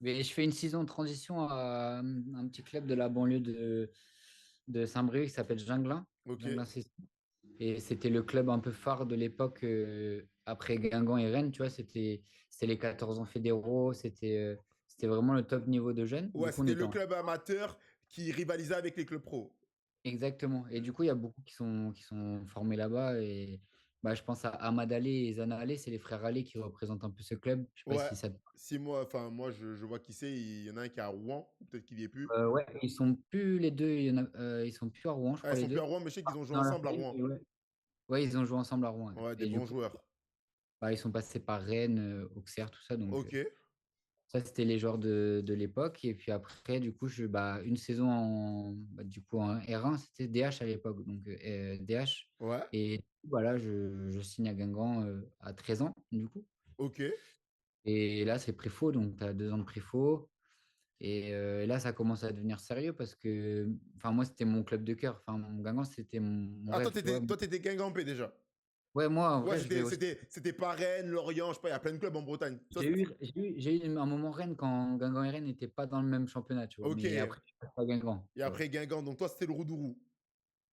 Mais je fais une saison de transition à un petit club de la banlieue de Saint-Brieuc qui s'appelle Ginglin. Ok. Ginglin, et c'était le club un peu phare de l'époque après Guingamp et Rennes. Tu vois, c'était les 14 ans fédéraux. C'était vraiment le top niveau de jeunes. Du Ouais, coup, on c'était était le en. club amateur qui rivalisait avec les clubs pro. Exactement. Et du coup, il y a beaucoup qui sont formés là-bas. Et je pense à Ahmad Ali et Zana Ali, c'est les frères Ali qui représentent un peu ce club. Je sais pas Ouais. si ça. Si moi, enfin, moi, je vois qui c'est. Il y en a un qui est à Rouen, ou peut-être qu'il n'y est plus. Ouais, ils sont plus les deux. Ils sont plus à Rouen, je Ah, ils crois, les sont plus à deux. Rouen, mais je sais qu'ils ont joué Dans la ensemble à famille, Rouen. mais ouais. Ouais, ils ont joué ensemble à Rouen, ouais. Ouais, des Et du bons coup, joueurs. ils sont passés par Rennes, Auxerre, tout ça. Donc, Ok. ça, c'était les joueurs de l'époque. Et puis après, du coup, une saison du coup, en R1, c'était DH à l'époque. Donc, DH. Ouais. Et voilà, je signe à Guingamp à 13 ans, du coup. Ok. Et là, c'est préfaux, donc tu as 2 ans de préfaux. Et là, ça commence à devenir sérieux parce que, enfin, moi, c'était mon club de cœur. Enfin, mon Guingamp, c'était mon Ah, rêve, tu vois. toi, t'étais Guingampé déjà. Ouais, moi, en Ouais, vrai, je vais aussi. c'était pas Rennes, Lorient, je sais pas, il y a plein de clubs en Bretagne. J'ai eu un moment Rennes quand Guingamp et Rennes n'étaient pas dans le même championnat, tu vois. Ok. Mais après, je passe à Guingamp, Et tu vois. après Guingamp, donc toi, c'était le Roudourou.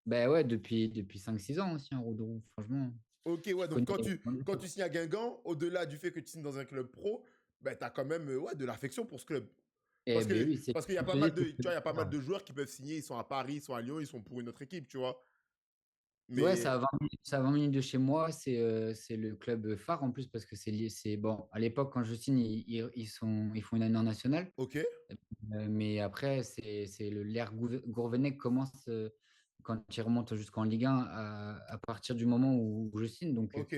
Ben ouais, depuis 5-6 ans aussi, un Roudroux, franchement. Ok, ouais, Je donc connais. quand tu signes à Guingamp, au-delà du fait que tu signes dans un club pro, ben, tu as quand même ouais, de l'affection pour ce club. Eh ben oui, Parce qu'il y a je pas te mal dis, de, tu vois, il y a pas mal de joueurs qui peuvent signer, ils sont à Paris, ils sont à Lyon, ils sont pour une autre équipe, tu vois. ouais, c'est Mais, à 20 minutes, c'est à 20 minutes de chez moi. C'est le club phare en plus parce que bon. À l'époque, quand je signe, ils font une année en nationale. ok, Mais après, l'ère Gourvenec commence quand il remonte jusqu'en Ligue 1 à partir du moment où je signe. Donc, ok.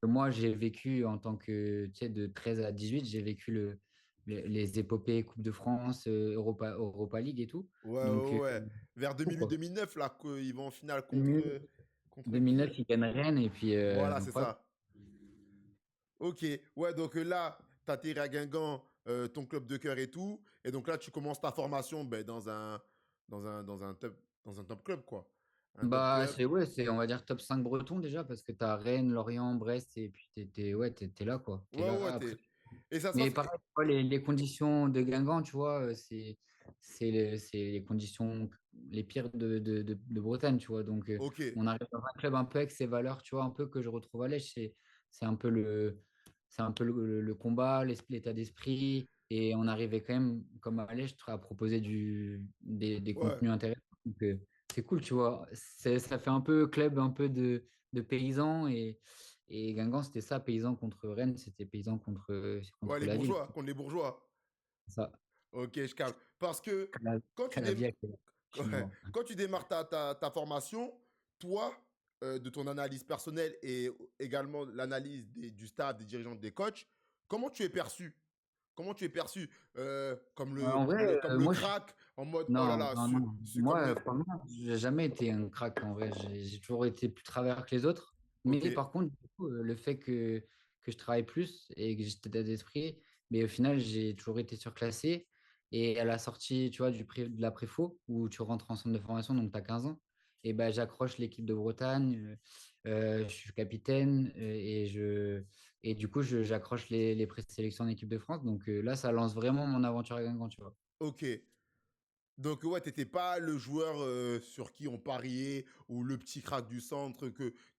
moi, j'ai vécu en tant que, tu sais, de 13 à 18, j'ai vécu les épopées Coupe de France, Europa League et tout. Ouais, Donc, ouais, ouais. Vers tout, quoi. 2008-2009, là, qu'ils vont en finale 2009, contre qui? 2009, ils gagnent Rennes et puis Voilà, c'est incroyable. ça. Ok, ouais, donc là, tu atterris à Guingamp, ton club de cœur et tout. Et donc là, tu commences ta formation ben, dans un top club, quoi. Un top Bah, club. on va dire top 5 breton déjà, parce que tu as Rennes, Lorient, Brest, et puis ouais, t'es là, quoi. T'es Ouais, ouais, là après. Et ça se Mais passe. pareil, tu vois, les conditions de Guingamp, tu vois, c'est les conditions les pires de Bretagne, tu vois. Donc, Ok, on arrive dans un club un peu avec ces valeurs, tu vois, un peu que je retrouve à Lèche. C'est un peu le combat, l'état d'esprit. Et on arrivait quand même, comme à Lèche, à proposer des ouais. contenus intéressants. Donc, c'est cool, tu vois. Ça fait un peu club, un peu de paysans. Et Guingamp, c'était ça, paysan contre Rennes, c'était paysan Ouais, contre les la ville. bourgeois, contre les bourgeois. Ça, Ok, je capte. Parce que quand tu, dém- Calaviac, ouais, chinois. quand tu démarres ta formation, toi, de ton analyse personnelle et également l'analyse du staff, des dirigeants, des coachs, comment tu es perçu? Comment tu es perçu comme En vrai, comme le moi, crack en mode oh là non, là, non, non. comme Moi, le. franchement, j'ai jamais été un crack en vrai. J'ai toujours été plus travers que les autres. Ok, Mais par contre, du coup, le fait que je travaille plus et que j'ai cet état d'esprit, mais au final, j'ai toujours été surclassé. Et à la sortie, tu vois, de la préfo, où tu rentres en centre de formation, donc tu as 15 ans, et ben, j'accroche l'équipe de Bretagne. Je suis capitaine et du coup, j'accroche les présélections en équipe de France. Donc là, ça lance vraiment mon aventure à Guingamp, tu vois. ok. Donc ouais, t'étais pas le joueur sur qui on pariait ou le petit crack du centre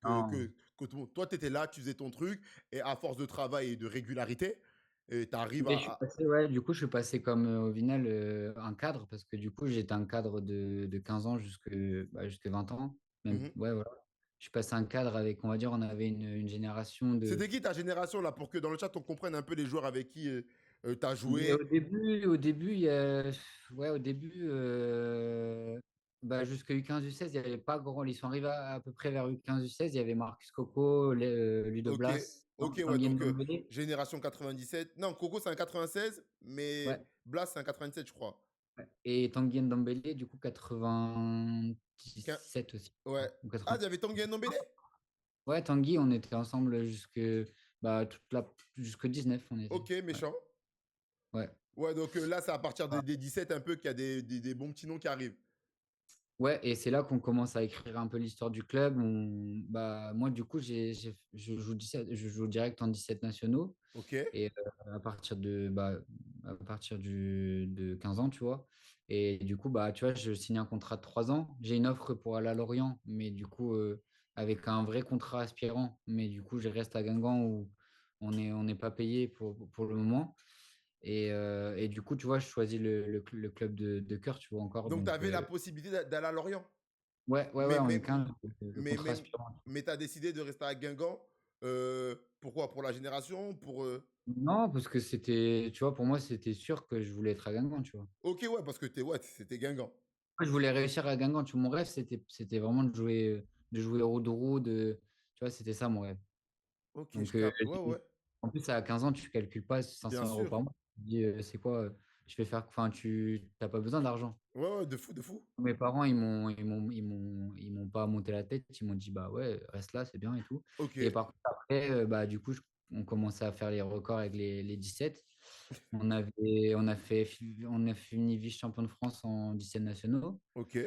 Non. toi t'étais là, tu faisais ton truc et à force de travail et de régularité, t'arrives Mais je suis passé, ouais, du coup, je suis passé comme au final un cadre, parce que du coup, j'étais un cadre de 15 ans jusque 20 ans. Même, Mhm. ouais, voilà. Je suis passé un cadre avec, on va dire, on avait une génération de. C'était qui ta génération là pour que dans le chat on comprenne un peu les joueurs avec qui t'as Mais joué? ouais, au début, bah, jusqu'à U15, U16, il n'y avait pas grand. Ils sont arrivés à peu près vers U15, U16. Il y avait Marcus Coco, Ludo Ok, Blas, ok, ouais, Tanguy donc Ndombele. génération 97. Non, Coco c'est un 96, mais Ouais, Blas c'est un 87 je crois. ouais. Et Tanguy Ndombele, du coup, Qu'un- 97 aussi, je Ouais. crois, ou Ah, 80. il y avait Tanguy Ndombele? Ouais, Tanguy, on était ensemble bah, jusque 19, on était. Ok, Ouais, méchant. ouais. Ouais, donc là c'est à partir des 17 un peu qu'il y a des bons petits noms qui arrivent. Ouais, et c'est là qu'on commence à écrire un peu l'histoire du club. Bah, moi, du coup, je joue direct en 17 nationaux. Ok, Et à partir de 15 ans, tu vois. Et du coup, bah, tu vois, je signe un contrat de 3 ans. J'ai une offre pour aller à Lorient, mais du coup, avec un vrai contrat aspirant. Mais du coup, je reste à Guingamp où on n'est pas payé pour le moment. Et du coup, tu vois, je choisis le club de cœur, tu vois, encore. donc tu Donc, avais la possibilité d'aller à Lorient. ouais, ouais, ouais, Mais, en mais, U15, le mais, contrat mais, aspirant. mais tu as décidé de rester à Guingamp. Pourquoi? Pour la génération? Non, parce que tu vois, pour moi, c'était sûr que je voulais être à Guingamp, tu vois. Ok, ouais, parce que ouais, c'était Guingamp. Moi, je voulais réussir à Guingamp. Tu vois, mon rêve, c'était vraiment de jouer au Roux-de-Roux, tu vois, c'était ça mon rêve. Ok, je Donc, capte. Ouais, ouais, en plus, à 15 ans, tu calcules pas bien 500 € sûr. par mois. Tu te dis, c'est quoi, je vais faire, enfin, tu n'as pas besoin d'argent. Ouais, ouais, de fou, de fou. Mes parents, ils m'ont pas monté la tête. Ils m'ont dit, bah ouais, reste là, c'est bien et tout. Ok, Et par contre, après, bah, du coup, on commençait à faire les records avec les 17. On a fini vice-champion de France en 17 nationaux. Ok.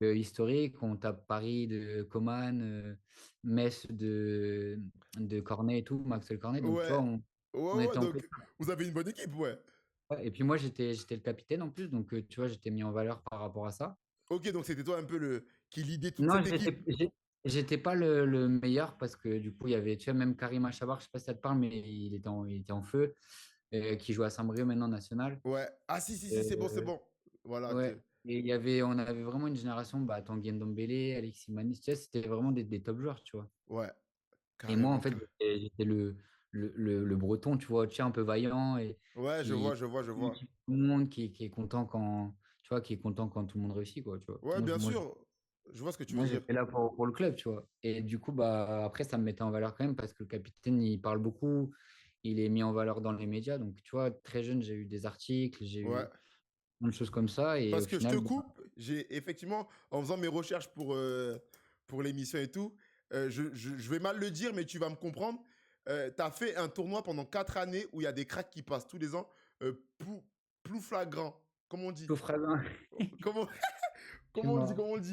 Historique, on tape Paris de Coman, Metz de Cornet et tout, Maxwell Cornet. Donc, tu vois, Ouais. Ouais, on ouais, était en donc pleine. vous avez une bonne équipe, ouais. Et puis moi, j'étais le capitaine en plus, donc tu vois, j'étais mis en valeur par rapport à ça. Ok, donc c'était toi un peu le qui lidait toute Non, cette équipe. j'étais pas le meilleur parce que du coup, il y avait, tu vois, même Karim Achabar, je sais pas si ça te parle, mais il était en feu, qui joue à Saint-Brieuc maintenant national. Ouais. Ah si, si, si, c'est bon, c'est Euh, bon. Voilà. ouais. Et on avait vraiment une génération, bah, Tanguy Ndombele, Alexis Manis, tu vois, c'était vraiment des top joueurs, tu vois. Ouais, Et moi, en carrément. fait, j'étais le breton, tu vois, un peu vaillant et Ouais, je vois, qui, je vois, je qui vois. motive tout le monde, qui est content quand, tu vois, qui est content quand tout le monde réussit, quoi, tu vois. Ouais, bien sûr. Je vois ce que tu veux Moi, dire. j'étais là pour le club, tu vois. Et du coup, bah, après, ça me mettait en valeur quand même parce que le capitaine, il parle beaucoup, il est mis en valeur dans les médias. Donc, tu vois, très jeune, j'ai eu des articles, j'ai Ouais. eu plein de choses comme ça. Et Parce au que je te final, bah, coupe, j'ai effectivement, en faisant mes recherches pour l'émission et tout, je vais mal le dire, mais tu vas me comprendre. Tu as fait un tournoi pendant 4 années où il y a des cracks qui passent tous les ans. Plus flagrant. Comment on dit? tout fragant, Comment, tu comment on le dit? m'as- Comment on le dit?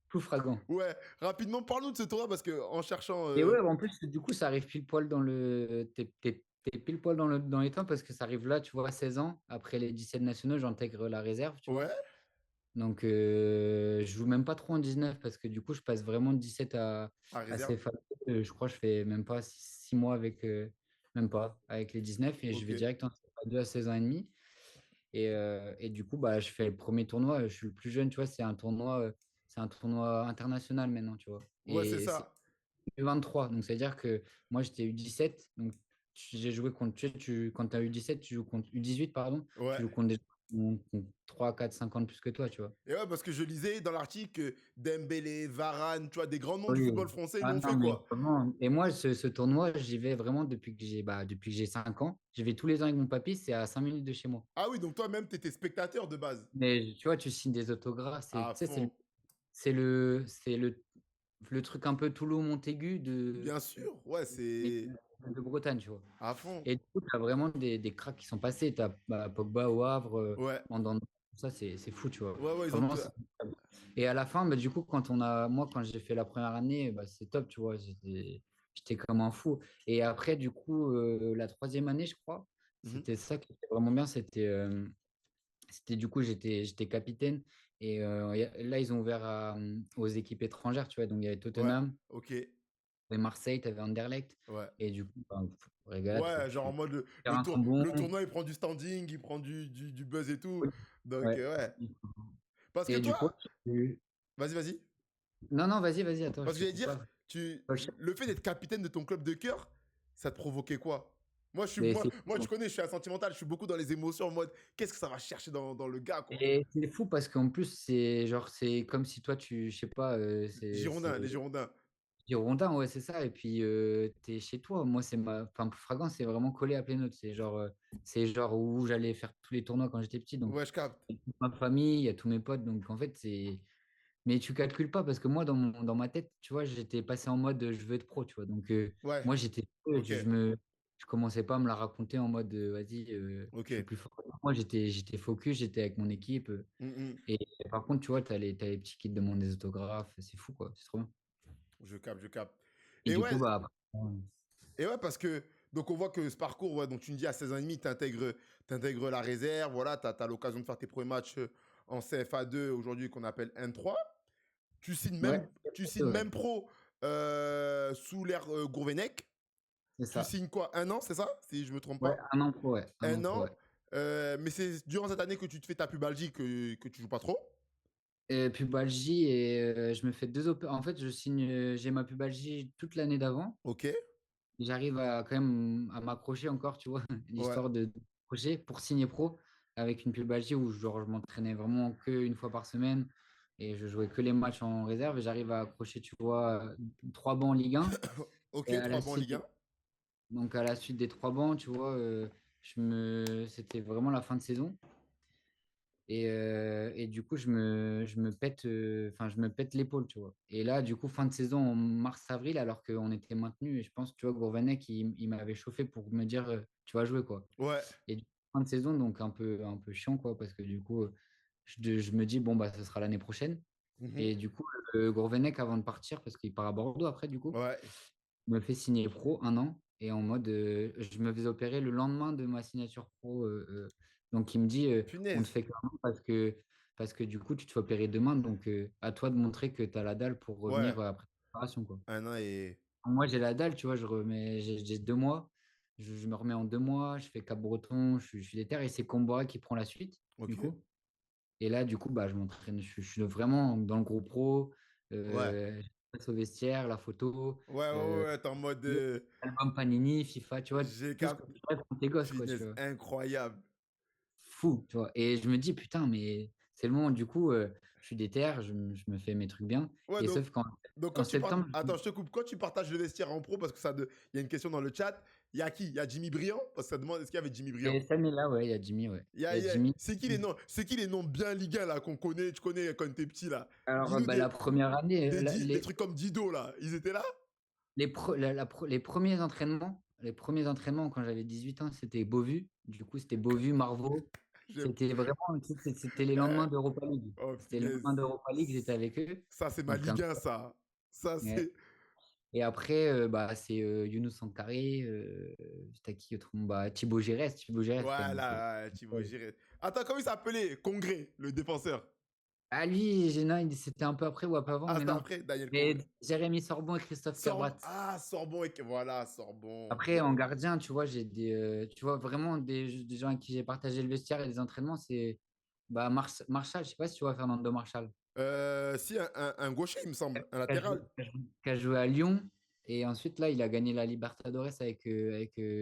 tout fragant. Ouais, rapidement, parle-nous de ce tournoi parce que en cherchant. Et ouais, en plus, du coup, ça arrive pile poil dans le. T'es pile poil dans les temps parce que ça arrive là, tu vois, à 16 ans. Après les 17 nationaux, j'intègre la réserve, tu vois. Ouais, Donc, je joue même pas trop en 19 parce que du coup, je passe vraiment de 17 à à réserve. CFA. Je crois que je fais même pas 6 mois avec, même pas, avec les 19 et je Ok. vais direct en CFA 2 à 16 ans et demi. Et du coup, bah, je fais le premier tournoi. Je suis le plus jeune, tu vois. C'est un tournoi international maintenant, tu vois. Ouais, c'est Et c'est ça. U23. Donc, c'est-à-dire que moi, j'étais U17. Donc, j'ai joué contre. Quand tu as U17, tu joues contre U18, pardon. Tu Ouais. joues contre des gens qui ont 3, 4, 5 ans de plus que toi, tu vois. Et ouais, parce que je lisais dans l'article que Dembélé, Varane, tu vois, des grands noms du Oui. football français, ils Ah l'ont non, fait, mais quoi. vraiment. Et moi, ce tournoi, j'y vais vraiment depuis que j'ai 5 ans. J'y vais tous les ans avec mon papy. C'est à 5 minutes de chez moi. Ah oui, donc toi-même, t'étais spectateur de base. Mais tu vois, tu signes des autographes. Tu À sais, fond. c'est le truc un peu Toulon-Montaigu Bien sûr, ouais, mais c'est de Bretagne, tu vois. à fond. Et du coup, tu as vraiment des cracks qui sont passés. Tu as Pogba au Havre, Ouais, Mandanda, ça, c'est fou, tu vois. ouais, ouais, ils ont Franchement, tout. et à la fin, bah, du coup, moi, quand j'ai fait la première année, bah, c'est top, tu vois. J'étais comme un fou. Et après, du coup, la troisième année, je crois, Mhm. c'était ça qui était vraiment bien. C'était du coup, j'étais capitaine. Et là, ils ont ouvert aux équipes étrangères, tu vois. Donc, il y avait Ouais, Tottenham, ok, et Marseille, tu avais Anderlecht. ouais. Et du coup, ben, régalade, quoi. Ouais, genre en mode Terrain sont bons. le tournoi, il prend du standing, il prend du buzz et tout. Donc, Ouais. ouais. Parce que Et du coup, toi, vas-y, vas-y. non, non, vas-y, attends, je Parce que te j'allais coupe dire, pas. le fait d'être capitaine de ton club de cœur, ça te provoquait quoi? Mais c'est Moi, tu connais, je suis un sentimental, je suis beaucoup dans les émotions en mode, qu'est-ce que ça va chercher dans le gars, quoi? et c'est fou parce qu'en plus, c'est comme si toi, je sais pas, Girondins, les Girondins. Girondin, ouais, c'est ça. Et puis, t'es chez toi. Moi, enfin, Fragrance, c'est vraiment collé à Plénode. C'est genre où j'allais faire tous les tournois quand j'étais petit. Donc, Ouais, je capte. il y a toute ma famille, il y a tous mes potes. Donc, en fait, c'est. Mais tu calcules pas parce que moi, dans ma tête, tu vois, j'étais passé en mode je veux être pro, tu vois. Donc, Ouais, moi, j'étais. ok, Je commençais pas à me la raconter en mode vas-y, ok. je suis plus fort. Moi, j'étais focus, j'étais avec mon équipe. Mm, Et par contre, tu vois, t'as les petits qui te demandent des autographes. C'est fou, quoi. C'est trop bien. je capte, je capte. Et Et du coup, ouais, bah, après, parce que, donc on voit que ce parcours, ouais, donc tu me dis à 16 ans et demi, t'intègres la réserve, voilà, t'as l'occasion de faire tes premiers matchs en CFA2, aujourd'hui qu'on appelle N3. ouais, Tu signes ouais, même pro sous l'ère Gourvenec. c'est Tu ça. signes quoi? Un an, c'est ça? Si je me trompe Ouais, pas. un an pro, ouais. Un an Un pro, an. ouais. Mais c'est durant cette année que tu te fais ta pubalgie que tu joues pas trop. Pubalgie, et je me fais 2 En fait, j'ai ma pubalgie toute l'année d'avant. Ok. J'arrive à quand même à m'accrocher encore, tu vois, Ouais. l'histoire de m'accrocher pour signer pro avec une pubalgie où genre, je m'entraînais vraiment qu'une fois par semaine et je jouais que les matchs en réserve et j'arrive à accrocher, tu vois, 3 bancs en Ligue 1. Et Ok, 3 bancs Ligue 1. donc à la suite des 3 bancs, tu vois, c'était vraiment la fin de saison. Et du coup, je me pète l'épaule, tu vois. Et là, du coup, fin de saison en mars-avril, alors qu'on était maintenu, et je pense, tu vois, Gourvenec, il m'avait chauffé pour me dire, tu vas jouer, quoi. Ouais. Et du coup, fin de saison, donc un peu chiant, quoi, parce que du coup, je me dis, bon, bah, ce sera l'année prochaine. Mhm. Et du coup, Gourvenec, avant de partir, parce qu'il part à Bordeaux après, du coup, Ouais. me fait signer pro 1 an et en mode je me fais opérer le lendemain de ma signature pro. Donc il me dit on te Punaise. fait qu'un an parce que du coup tu te fais opérer demain donc à toi de montrer que tu as la dalle pour Ouais. revenir après l'opération quoi. 1 an et. Moi j'ai la dalle, tu vois, j'ai 2 mois, je me remets en 2 mois, je fais Cap-Breton, je suis déter et c'est Combora qui prend la suite Ok. du coup. Et là du coup bah je m'entraîne, je suis vraiment dans le groupe pro, Ouais. je passe au vestiaire, la photo. Ouais, ouais, ouais, euh, ouais, t'es en mode. Album Panini, FIFA, tu vois, J'ai tout ce que cap. tu rêves quand t'es gosse, quoi, tu Punaise, vois. incroyable. Fou, tu vois. Et je me dis, putain, mais c'est le moment, du coup, je suis déter, je me fais mes trucs bien. Ouais, Et donc, sauf qu'en donc en quand tu partes. septembre, Attends, je te coupe. Quand tu partages le vestiaire en pro, parce que ça. Il y a une question dans le chat. Il y a qui? Il y a Jimmy Briand? Parce que ça demande est-ce qu'il y avait Jimmy Briand? et Sam est là, ouais, il y a Jimmy, ouais. Il y a Jimmy. C'est qui les noms bien Ligue 1 là qu'on connaît, tu connais quand t'es petit là? Alors, Dis-nous bah, la première année, des trucs comme Dido là. Ils étaient là? les premiers entraînements quand j'avais 18 ans, c'était Beauvue. Du coup, c'était Beauvue, Marvaux. J'aime. C'était vraiment, c'était les Euh, lendemains d'Europa League. oh C'était les lendemains punaise. d'Europa League, j'étais avec eux. Ça, c'est ma Donc, Ligue 1, ça. Ça, ouais. c'est. Et après, bah, c'est Younous Sankharé, c'était qui autrement? Bah, Thibaut Giresse quand même. Voilà, Thibaut Giret. Attends, comment il s'appelait? Congrès, le défenseur. Ah, lui, non, c'était un peu après ou un peu avant, Ah, mais c'était non. après, Daniel Mais Congrès. Jérémy Sorbon et Christophe Sorbonne. Cabrat. Ah, Sorbon. Voilà, Sorbon. Après, en gardien, tu vois, tu vois, vraiment des gens avec qui j'ai partagé le vestiaire et les entraînements, c'est bah, Marshall, je sais pas si tu vois Fernando Marshall, Si, un gaucher, il me semble. Un qui a joué, latéral. qui a joué à Lyon. Et ensuite, là, il a gagné la Libertadores avec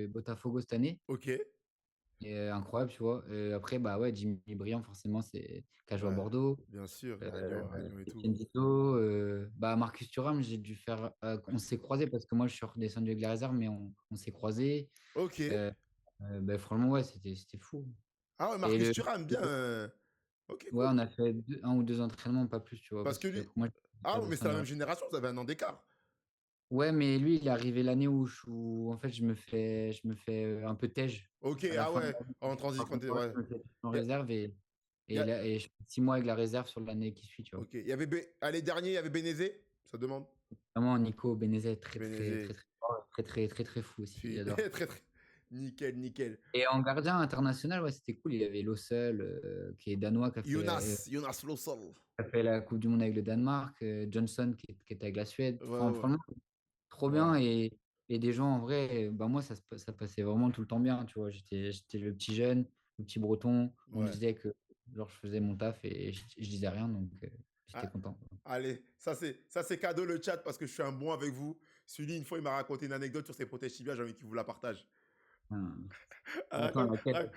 Botafogo cette année. Ok. Et, incroyable, tu vois. Après, bah ouais, Jimmy Briand, forcément, c'est qui a joué à Ouais, Bordeaux. bien sûr. Euh, À Lyon et tout. Etienne Dito, bah Marcus Thuram, j'ai dû faire. On s'est croisés parce que moi, je suis redescendu avec la réserve, mais on s'est croisés. Ok. Euh, bah, franchement, ouais, c'était fou. Ah ouais, Et Marcus Thuram, bien. Ok, ouais, cool. on a fait 1 ou 2 entraînements, pas plus, tu vois, Parce parce que que lui. moi, je suis Ah, mais c'est la redescendu. même génération, vous avez 1 an d'écart. Ouais, mais lui, il est arrivé l'année où en fait, je me fais un peu tège Ok, à la ah fin de ouais, en l'année. transit Par quand contre, t'es. ouais, Ouais. je me fais en Y a- réserve y a- et je fais 6 mois avec la réserve sur l'année qui suit, tu vois. Ok, il y avait. Allez, dernier, il y avait Bénézé. Ça demande. Vraiment, Nico Benezet, Bénézé. très fort, très, très fou aussi, j'adore. Très, très. Nickel, nickel. Et en gardien international, ouais, c'était cool. Il y avait Lossel, qui est danois, Jonas Lossol. qui a fait la Coupe du Monde avec le Danemark, Johnson, qui était avec la Suède. Ouais, Enfin, ouais, franchement, trop ouais. bien. Et des gens, en vrai, bah, moi, ça passait vraiment tout le temps bien. Tu vois, j'étais le petit jeune, le petit breton. On me Ouais. disait que genre, je faisais mon taf et je disais rien, donc j'étais Ah, content. allez, ça c'est cadeau le chat parce que je suis un bon avec vous. Sully, une fois, il m'a raconté une anecdote sur ses protèges tibias, j'ai envie qu'il vous la partage. Hum. Ah, Attends, laquelle?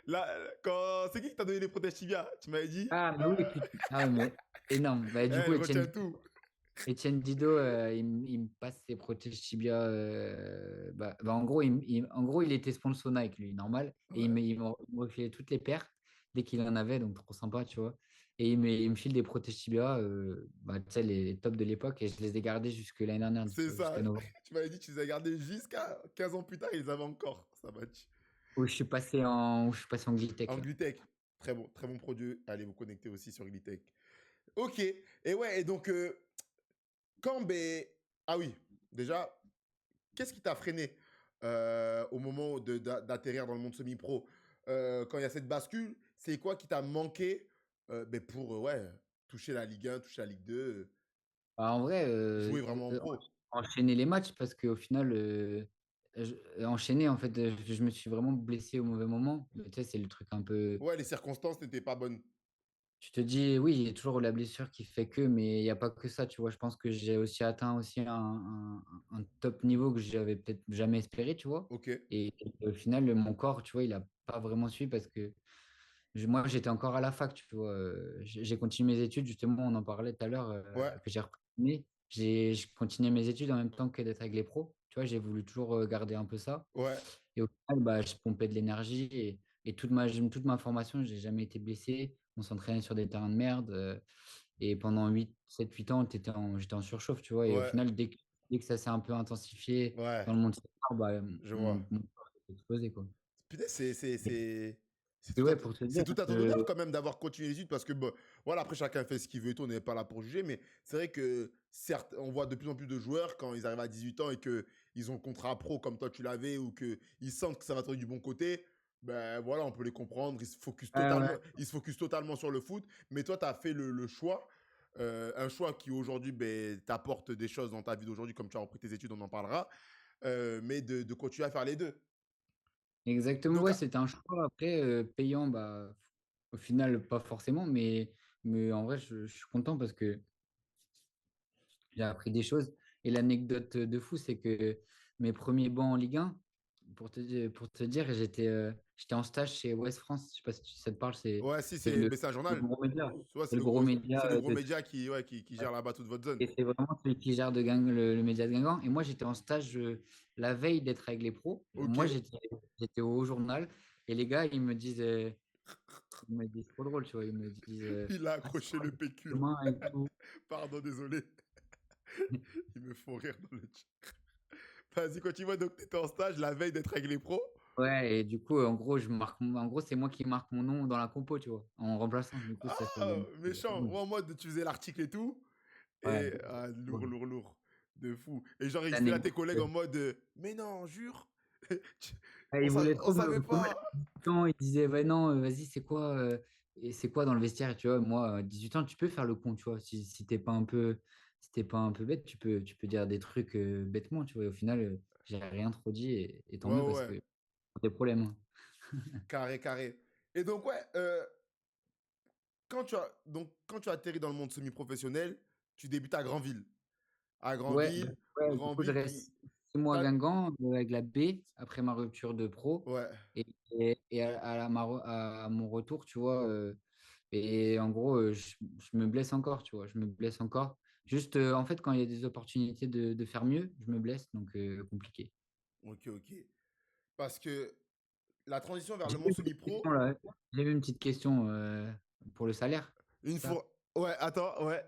là, c'est qui t'a donné les protèges tibias? Tu m'avais dit? Ah, mais oui, ah, mais énorme. Bah, du coup, Elle retient tout. Etienne Didot, il me passe ses protèges tibia. En gros, en gros, il était sponsor Nike, lui, normal. Et Ouais, il me refilait toutes les paires dès qu'il en avait, donc trop sympa, tu vois. Et il me file des protèges tibia, bah, tu sais, les tops de l'époque, et je les ai gardés jusque l'année dernière, c'est ça. jusqu'à novembre, Tu m'avais dit que tu les as gardés jusqu'à 15 ans plus tard, ils les avaient encore. Ça match. où je suis passé en Glitech, En là. Glitech, très bon produit. Allez vous connecter aussi sur Glitech. Ok. Et ouais, et donc, quand, ben. Ah oui, déjà, qu'est-ce qui t'a freiné au moment d'atterrir dans le monde semi-pro? Quand il y a cette bascule, c'est quoi qui t'a manqué ben pour ouais, toucher la Ligue 1, toucher la Ligue 2, Bah, en vrai, jouer vraiment en pro? enchaîner les matchs parce qu'au final, enchaîner, en fait, je me suis vraiment blessé au mauvais moment. Tu sais, c'est le truc un peu. Ouais, les circonstances n'étaient pas bonnes. Tu te dis, oui, il y a toujours la blessure qui fait que, mais il n'y a pas que ça, tu vois. Je pense que j'ai aussi atteint aussi un top niveau que j'avais peut-être jamais espéré, tu vois. Ok. Et au final, mon corps, tu vois, il n'a pas vraiment suivi parce que moi, j'étais encore à la fac, tu vois. J'ai continué mes études, justement, on en parlait tout à l'heure, Ouais, que j'ai repris. Mais j'ai continué mes études en même temps que d'être avec les pros. Tu vois, j'ai voulu toujours garder un peu ça. ouais. Et au final, bah, je pompais de l'énergie et toute ma formation, j'ai jamais été blessé. on s'entraînait sur des terrains de merde. Et pendant 7-8 ans, j'étais en surchauffe, tu vois. Et au Ouais, final, dès que ça s'est un peu intensifié ouais, dans le monde senior, bah, je vois. mon corps a explosé, quoi. Putain, Et ouais, pour te c'est dire, tout à ton honneur quand même d'avoir continué les études parce que, bon, voilà, après chacun fait ce qu'il veut et tout, on n'est pas là pour juger, mais c'est vrai que certes, on voit de plus en plus de joueurs quand ils arrivent à 18 ans et qu'ils ont le contrat pro comme toi tu l'avais ou qu'ils sentent que ça va tourner du bon côté, ben voilà, on peut les comprendre, ouais, ouais. ils se focus totalement sur le foot, mais toi, tu as fait le choix, un choix qui aujourd'hui ben, t'apporte des choses dans ta vie d'aujourd'hui, comme tu as repris tes études, on en parlera, mais de continuer à faire les deux. Exactement, Donc, ouais, c'était un choix. Après, payant, bah, au final, pas forcément, mais en vrai, je suis content parce que j'ai appris des choses. Et l'anecdote de fou, c'est que mes premiers bancs en Ligue 1, pour te dire, j'étais en stage chez Ouest France. Je sais pas si ça te parle, c'est ouais, si, c'est le, mais c'est un le journal. gros média. Tu vois, C'est le gros c'est média le gros de. média qui, ouais, qui gère là-bas toute votre zone. Et c'est vraiment celui qui gère le média de Guingamp. Et moi, j'étais en stage la veille d'être avec les pros. Ok. Moi, j'étais au journal. Et les gars, ils me disent trop drôle, tu vois. Ils me disent Il a ah, c'est accroché quoi le pécule. demain et tout. Pardon, désolé. Ils me font rire dans le chat. Vas-y, quand tu vois, donc t'étais en stage la veille d'être avec les pros. Ouais, et du coup, en gros, en gros, c'est moi qui marque mon nom dans la compo, tu vois, en remplaçant. Du coup, ça Ah, faisait. méchant. Ouais, en mode, tu faisais l'article et tout. Ouais. Et ah, lourd, Ouais. lourd, lourd. De fou. Et genre, il disait à tes L'anecdote. collègues en mode, mais non, jure. Tu- Il voulait on trop savait me mettre pas. 18 ans. Il disait, ouais, non, vas-y, et c'est quoi dans le vestiaire, tu vois. Moi, 18 ans, tu peux faire le con, tu vois. Si t'es pas un peu bête, tu peux dire des trucs bêtement, tu vois. Et au final, j'ai rien trop dit et tant Ouais, mieux ouais, parce ouais. que des problèmes, hein. Carré, carré. Et donc, ouais, quand tu atterris dans le monde semi-professionnel, tu débutes à Granville. À Ouais, Granville, ouais, du coup, je Granville qui. reste 6 mois à t'as- Guingamp avec la B après ma rupture de pro. Ouais, Et à mon retour, tu vois, et en gros, je me blesse encore, tu vois, je me blesse encore. Juste, en fait, quand il y a des opportunités de faire mieux, je me blesse, donc compliqué. ok, ok. Parce que la transition vers J'ai le vu monde une petite question semi-pro, là. J'ai vu une petite question pour le salaire, une c'est ça? four... Ouais, attends, ouais.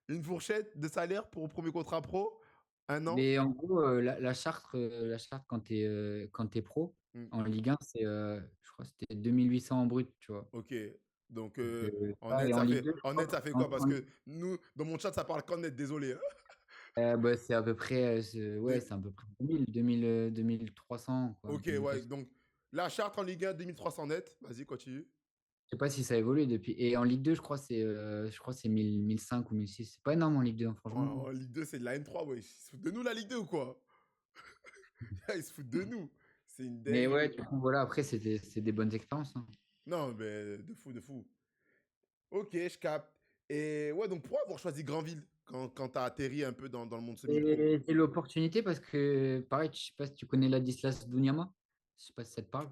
Une fourchette de salaire pour le premier contrat pro, un an. Mais en gros, la charte quand t'es pro Hmm, en Ligue 1, je crois que c'était 2800 en brut, tu vois. ok. Donc, Donc, ça, et en Ligue 2, je en crois, net, ça fait en, quoi? Parce que nous, dans mon chat, ça parle qu'en net, désolé, hein. bah, c'est à peu près, ouais, De- c'est à peu près 2000, 2300, quoi, Ok, ouais. 2400. Donc, la charte en Ligue 1, 2300 net. Vas-y, continue. Je sais pas si ça a évolué depuis. Et en Ligue 2, je crois que c'est 1005 ou 1006. C'est pas énorme en Ligue 2, hein, En, franchement. en Ligue 2, c'est de la N3, ouais. Ils se foutent de nous, la Ligue 2 ou quoi? Ils se foutent de nous. C'est une Mais ouais, dinguerie. du coup, voilà, après, c'est des bonnes expériences, hein. Non, mais de fou, de fou. Ok, je capte. Et ouais, donc pourquoi avoir choisi Granville quand tu as atterri un peu dans le monde semi-pro? Et c'est l'opportunité parce que, pareil, je sais pas si tu connais Ladislas Douniama. Je sais pas si ça te parle.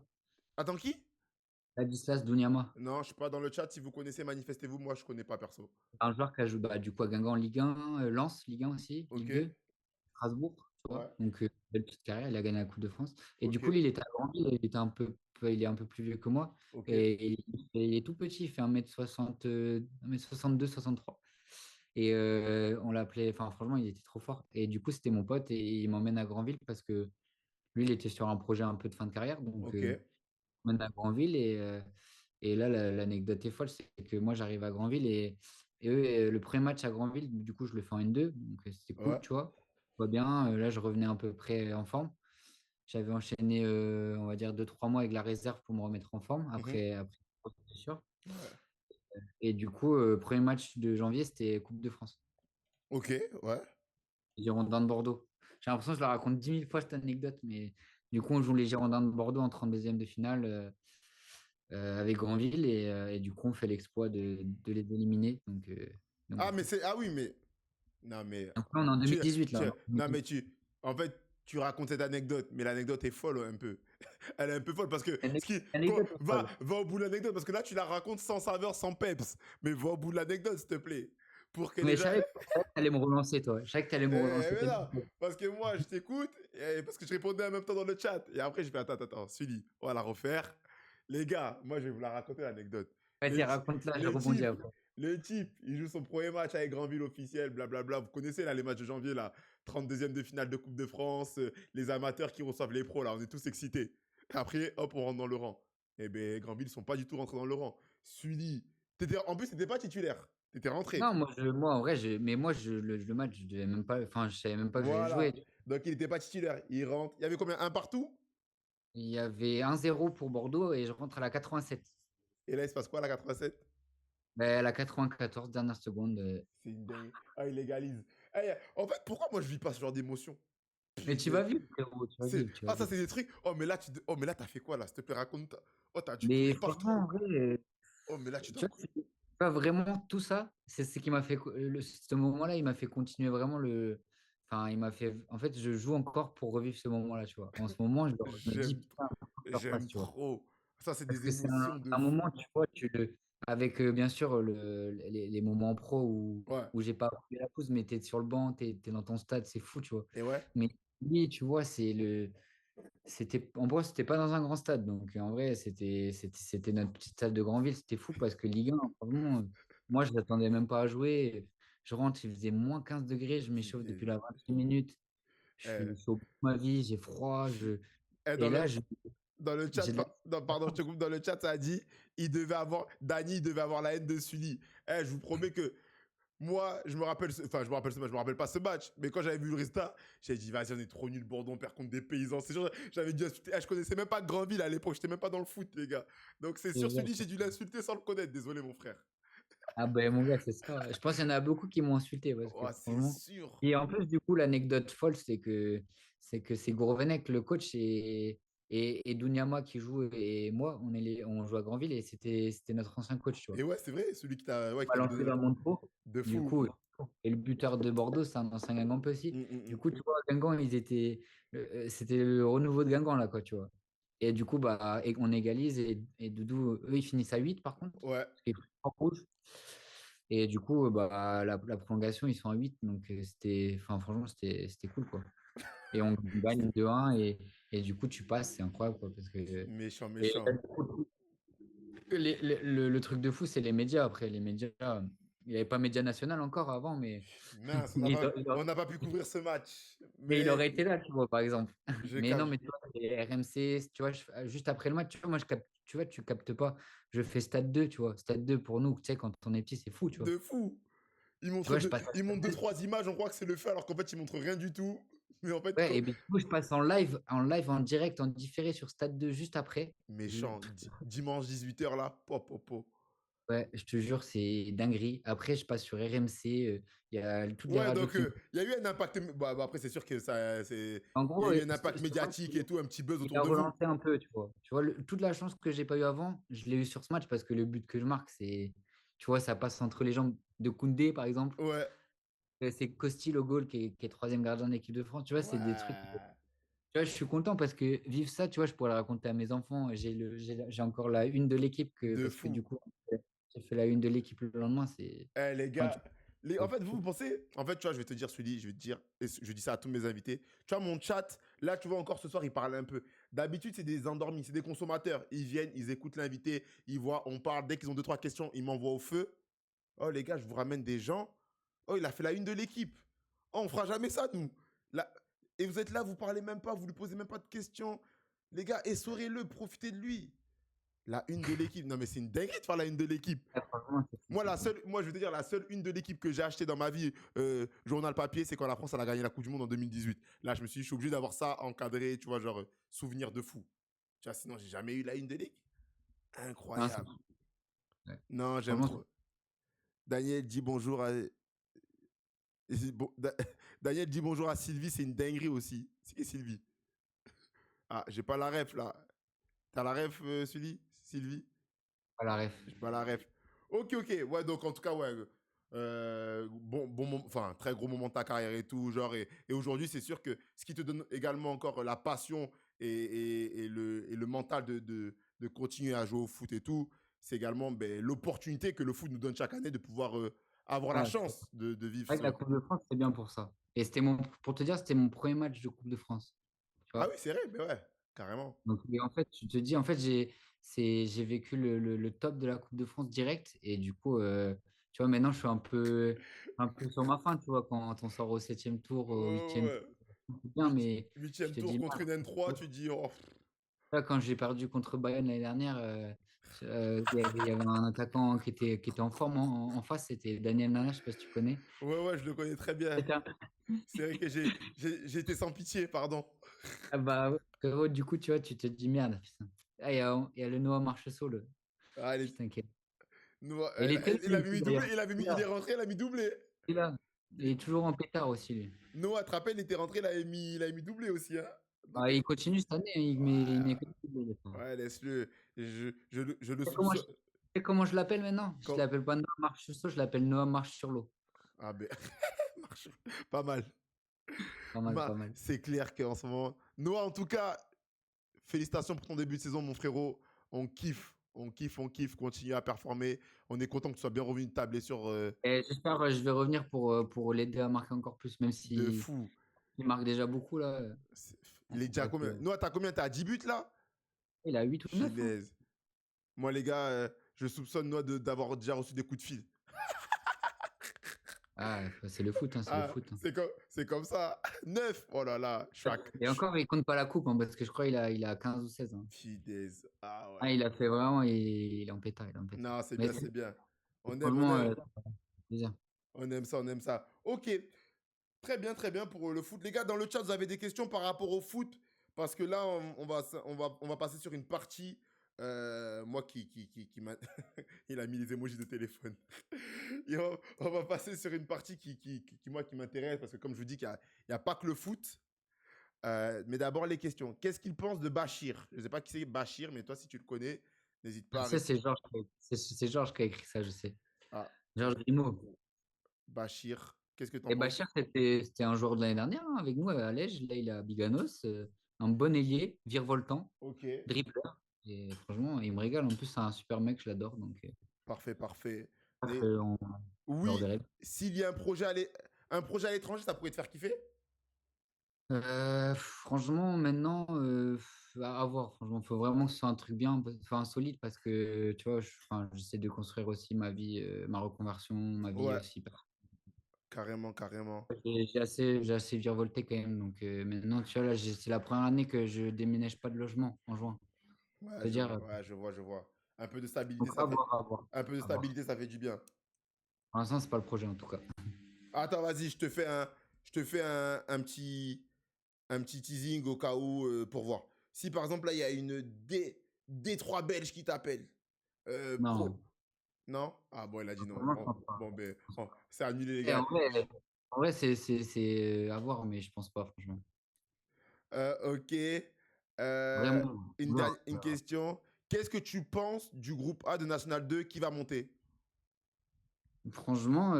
Attends, qui? Ladislas Douniama. Non, je suis pas dans le chat. Si vous connaissez, manifestez-vous. Moi, je connais pas perso. C'est un joueur qui a joué bah, du coup à Guingamp en Ligue 1, Lens, Ligue 1 aussi, Ok, Ligue 2. Strasbourg, tu ouais, vois. Donc, belle petite carrière, il a gagné la Coupe de France. Et du ok, coup, lui, il était à Granville, il est un peu plus vieux que moi. ok. Et il est tout petit, il fait 1m60, 1m62, 63. Et on l'appelait, enfin, franchement, il était trop fort. Et du coup, c'était mon pote et il m'emmène à Granville parce que lui, il était sur un projet un peu de fin de carrière. Donc, Ok, il m'emmène à Granville et là, l'anecdote est folle, c'est que moi, j'arrive à Granville et eux, le premier match à Granville, du coup, je le fais en N2, donc c'était cool, ouais. tu vois. Pas bien, là, je revenais à peu près en forme. J'avais enchaîné, on va dire, 2-3 mois avec la réserve pour me remettre en forme Mhm, après c'est sûr. ouais. Et du coup, premier match de janvier, c'était Coupe de France. Ok, ouais. Les Girondins de Bordeaux. J'ai l'impression que je la raconte 10 000 fois cette anecdote, mais du coup, on joue les Girondins de Bordeaux en 32e de finale avec Granville et du coup, on fait l'exploit de les éliminer. Donc Ah, mais voilà. c'est. Ah oui, mais. Non, mais. Donc là, on est en Tu, 2018, là. non, mais tu. En fait, tu racontes cette anecdote, mais l'anecdote est folle un peu. Elle est un peu folle parce que. L'anecdote est folle. Va au bout de l'anecdote parce que là, tu la racontes sans saveur, sans peps. Mais va au bout de l'anecdote, s'il te plaît. Pour que les Mais je gens. savais que tu allais me relancer, toi. Je savais que tu allais me relancer. Mais non, parce que moi, je t'écoute, et parce que je répondais en même temps dans le chat. Et après, je fais attends, Sully, on va la refaire. Les gars, moi, je vais vous la raconter l'anecdote. Vas-y, Le, ty- raconte-la, je le rebondis type, après. le type, il joue son premier match avec Granville officiel, blablabla. Vous connaissez là les matchs de janvier, là, 32e de finale de Coupe de France, les amateurs qui reçoivent les pros, là, on est tous excités. Et après, hop, on rentre dans le rang. Eh ben, Granville, ils sont pas du tout rentrés dans le rang. Sully, en plus, t'étais pas titulaire, t'étais rentré. Non, moi, en vrai, mais moi, le match, je devais même pas, enfin, je savais même pas que j'allais jouer. Voilà. Donc, il n'était pas titulaire. Il rentre. Il y avait combien? Un partout? Il y avait 1-0 pour Bordeaux et je rentre à la 87. Et là, il se passe quoi à la 87? Ben, à la 94, dernière seconde. C'est une dingue. Ah, il légalise. Eh, en fait, pourquoi moi je vis pas ce genre d'émotion? Mais tu Punaise. vas vivre, frérot, tu vas vivre, tu vas Ah, ça, vivre. c'est des trucs. Oh, mais là, oh, mais là, t'as fait quoi là? S'il te plaît, raconte. Oh, t'as dû Mais courir franchement, en partout. vrai, Oh, mais là, tu dois tu vois, courir. c'est pas vraiment tout ça. C'est ce qui m'a fait, ce moment-là, il m'a fait continuer vraiment le. Enfin, il m'a fait. En fait, je joue encore pour revivre ce moment-là, tu vois. En ce moment, je me dis, J'aime, putain, faut que je le refasse, j'aime tu vois. trop. Ça, c'est Parce des que c'est émotions de un fou. moment, tu vois, avec bien sûr les moments pro Ouais. où j'ai pas pris la pause, mais tu es sur le banc, tu es dans ton stade, c'est fou, tu vois. Et ouais. Mais lui, tu vois, en vrai, c'était pas dans un grand stade. Donc, en vrai, c'était notre petite stade de Granville. C'était fou parce que Ligue 1, franchement, moi, je n'attendais même pas à jouer. Je rentre, il faisait -15 degrés. Je m'échauffe depuis Punaise. la 26 minutes. Eh, Je suis au bout de ma vie, j'ai froid. eh, Et là, dans le chat, j'ai de la. pardon, je te coupe, dans le chat, ça a dit, Dany, il devait avoir la haine de Sully. Eh, je vous promets que moi, je me rappelle, enfin, je me rappelle ce match, je me rappelle pas ce match, mais quand j'avais vu le résultat, j'ai dit, vas-y, on est trop nul, Bordeaux, on perd contre des paysans. C'est genre, j'avais dû insulter, je connaissais même pas Granville à l'époque, j'étais même pas dans le foot, les gars. Donc c'est sûr, celui, j'ai dû l'insulter sans le connaître, désolé, mon frère. Ah ben mon gars, c'est ça. Je pense qu'il y en a beaucoup qui m'ont insulté parce que Oh, c'est franchement. sûr. Et en plus, du coup, l'anecdote folle, c'est Gourvenec, le coach, et Douniama qui joue, et moi, on joue à Granville et c'était notre ancien coach, tu vois. Et ouais, c'est vrai, celui ouais, qui On m'a t'avait lancé donné dans le monde pro. de Du fou. coup, et le buteur de Bordeaux, c'est un ancien Guingamp aussi. Du coup, tu vois, Guingamp, c'était le renouveau de Guingamp, là, quoi, tu vois. Et du coup, bah, on égalise et Doudou, eux, ils finissent à 8 par contre, Ouais. parce qu'ils prennent en rouge. Et du coup, bah, la prolongation, ils sont à 8. Donc, enfin, franchement, c'était cool, quoi. Et on gagne 2-1. Et du coup, tu passes, c'est incroyable, quoi. Parce que, Méchant, et méchant. le truc de fou, c'est les médias. Après, les médias, il n'y avait pas média national encore avant, Mince, mais on n'a pas pu couvrir ce match. il Mais aurait été là, tu vois, par exemple. je Mais non, capte mais tu vois, les RMC, tu vois, juste après le match, tu vois, moi, tu vois, tu captes pas. Je fais Stade 2, tu vois. Stade 2 pour nous, tu sais, quand on est petit, c'est fou, tu vois. de fou. Tu vois, je passe à Il montre Stade deux, 2. trois images, on croit que c'est le feu, alors qu'en fait, il montre rien du tout. Mais en fait, Ouais, et ben, du coup, je passe en direct, en différé sur Stade 2 juste après. méchant. Dimanche 18h là, pop, pop, pop. Ouais, je te jure, c'est dinguerie. Après, je passe sur RMC. Il y a toutes les Ouais, radios donc qui. il y a eu un impact. Bah, après, c'est sûr que En il y a gros, eu un impact médiatique et tout, un petit buzz il autour a de vous. relancé un peu, tu vois. Tu vois, toute la chance que j'ai pas eu avant, je l'ai eu sur ce match parce que le but que je marque, tu vois, ça passe entre les jambes de Koundé, par exemple. Ouais. C'est Costil au goal qui est troisième gardien de l'équipe de France. Tu vois, c'est des trucs. Tu Ouais. vois, je suis content parce que vivre ça, tu vois, je pourrais le raconter à mes enfants. J'ai encore la une de l'équipe De parce que du fou. coup, j'ai fait la une de l'équipe le lendemain. C'est. Eh les Enfin, tu gars, en fait, vous pensez, en fait, tu vois, je vais te dire, Sully, je vais te dire, et je dis ça à tous mes invités. Tu vois, mon chat, là, tu vois, encore ce soir, il parle un peu. D'habitude, c'est des endormis, c'est des consommateurs. Ils viennent, ils écoutent l'invité, ils voient, on parle. Dès qu'ils ont deux, trois questions, ils m'envoient au feu. Oh, les gars, je vous ramène des gens. Oh, il a fait la une de l'équipe. Oh, on fera jamais ça, nous. Là, et vous êtes là, vous parlez même pas, vous lui posez même pas de questions. Les gars, essorez-le, profitez de lui. La une de l'équipe. Non, mais c'est une dinguerie de faire la une de l'équipe. franchement, c'est fou, Moi, c'est fou. moi, je veux te dire, la seule une de l'équipe que j'ai acheté dans ma vie, journal papier, c'est quand la France elle a gagné la Coupe du Monde en 2018. Là, je me suis dit, je suis obligé d'avoir ça encadré, tu vois, genre, souvenir de fou. Tu vois, sinon, j'ai jamais eu la une de l'équipe. Non, c'est Incroyable. fou. Ouais. Non, j'aime Franchement, trop. Daniel dit bonjour à. Bon, Daniel dit bonjour à Sylvie, c'est une dinguerie aussi. C'est qui Sylvie? Ah, j'ai pas la ref là. T'as la ref, Sylvie? pas la ref. J'ai pas la ref. Ok, ok. Ouais, donc en tout cas, ouais. Enfin, très gros moment de ta carrière et tout. Genre, et aujourd'hui, c'est sûr que ce qui te donne également encore la passion et le mental de continuer à jouer au foot et tout, c'est également ben, l'opportunité que le foot nous donne chaque année de pouvoir avoir la Ouais, chance de vivre c'est vrai que la ce. Coupe de France, c'est bien pour ça. Et pour te dire, c'était mon premier match de Coupe de France. Tu Ah oui, vois? c'est vrai, mais ouais. carrément. Donc, et en fait, tu te dis, en fait, j'ai vécu le top de la Coupe de France direct. Et du coup, tu vois, maintenant, je suis un peu sur ma fin, tu vois, quand on sort au septième tour, au huitième Ouais. tour, c'est bien, mais tu Huitième te tour dis, contre une merde. N3, tu dis, oh, Là, quand j'ai perdu contre Bayern l'année dernière, il y avait un attaquant qui était en forme en face, c'était Daniel Nana, je sais pas si tu connais. ouais, ouais, je le connais très bien. C'est vrai que j'ai été sans pitié, pardon. Ah bah, ouais, frérot, du coup, tu vois, tu te dis merde, putain. Ah, il y a le Noah Marchessault, Ah, putain, il il était là, il lui avait aussi, mis doublé, d'ailleurs. Il est il est là, rentré, il a mis doublé. il est là. Il Il- est toujours en pétard aussi, lui. Noah, te rappelles, il était rentré, il avait mis doublé aussi, hein. Donc, Ah, il continue cette année, hein, il met que ouais, des buts, le pauvre. ouais, laisse-le. Je le Et comment je, soupçonne. et comment je l'appelle maintenant? Je Quand... l'appelle pas Noah Marchessault, je l'appelle Noah Marche sur l'eau. Ah, ben, marche. Pas mal. Pas mal, pas mal. C'est clair qu'en ce moment. Noah, en tout cas, félicitations pour ton début de saison, mon frérot. On kiffe, on kiffe, on kiffe. Continue à performer. On est content que tu sois bien revenu de ta blessure Et j'espère que je vais revenir pour l'aider à marquer encore plus, même de si fou. il marque déjà beaucoup là. C'est- Il Il est faut déjà à pas combien? que... Noah, t'as combien? T'as 10 buts là? Il a 8 ou 9, hein. Finesse. Moi, les gars, je soupçonne Noah d'avoir déjà reçu des coups de fil. Ah, c'est le foot, hein, c'est le Ah, foot, hein. c'est comme ça. 9. Oh là là. Et encore, il compte pas la coupe, hein, parce que je crois qu'il a 15 ou 16, hein. Finesse. Ah Ah, ouais. il a fait vraiment, il est en pétard, il est en pétard. Non, c'est Mais bien, c'est bien. On aime, on franchement, aime, plaisir. on aime ça, on aime ça. Ok. Très bien pour le foot. Les gars, dans le chat, vous avez des questions par rapport au foot? Parce que là, on va passer sur une partie. Moi qui m'a... Il a mis les émojis de téléphone. Et on va passer sur une partie moi, qui m'intéresse. Parce que comme je vous dis, il y a pas que le foot. Mais d'abord, les questions. Qu'est-ce qu'il pense de Bachir? Je ne sais pas qui c'est Bachir, mais toi, si tu le connais, n'hésite pas à Ça, répondre. c'est Georges qui a écrit ça, je sais. Ah, Georges Grimaud. Bachir, qu'est-ce que tu en Et penses? Bachir, c'était un joueur de l'année dernière, hein, avec nous à Lège. Là, il est à Biganos. Un bon ailier, virevoltant, Ok, dribbleur. Et franchement, il me régale. En plus, c'est un super mec, je l'adore. Donc, parfait, parfait. j'espère Mais qu'on le oui, reverrai. s'il y a un projet à l'étranger, ça pourrait te faire kiffer? Franchement, maintenant, à voir. Franchement, il faut vraiment que ce soit un truc bien, enfin solide, parce que tu vois, enfin, j'essaie de construire aussi ma vie, ma reconversion, ma vie Ouais, aussi. carrément, carrément. J'ai assez virevolté quand même. Donc maintenant, tu vois, là, c'est la première année que je déménage pas de logement en juin. Ouais, je C'est-à-dire, vois, ouais, je vois, je vois. Un peu de stabilité, donc à voir, à voir, un peu de à voir. stabilité, ça fait du bien. Pour l'instant, c'est pas le projet en tout cas. Attends, vas-y, je te fais un petit teasing au cas où pour voir. Si par exemple là il y a une D3 belge qui t'appelle, Non, non? Ah bon, il a dit non. vraiment, je pense pas. Bon ben, c'est annulé les Et gars. en vrai, c'est à voir, mais je pense pas, franchement. Ok. Vraiment, Une question. Qu'est-ce que tu penses du groupe A de National 2 qui va monter? franchement,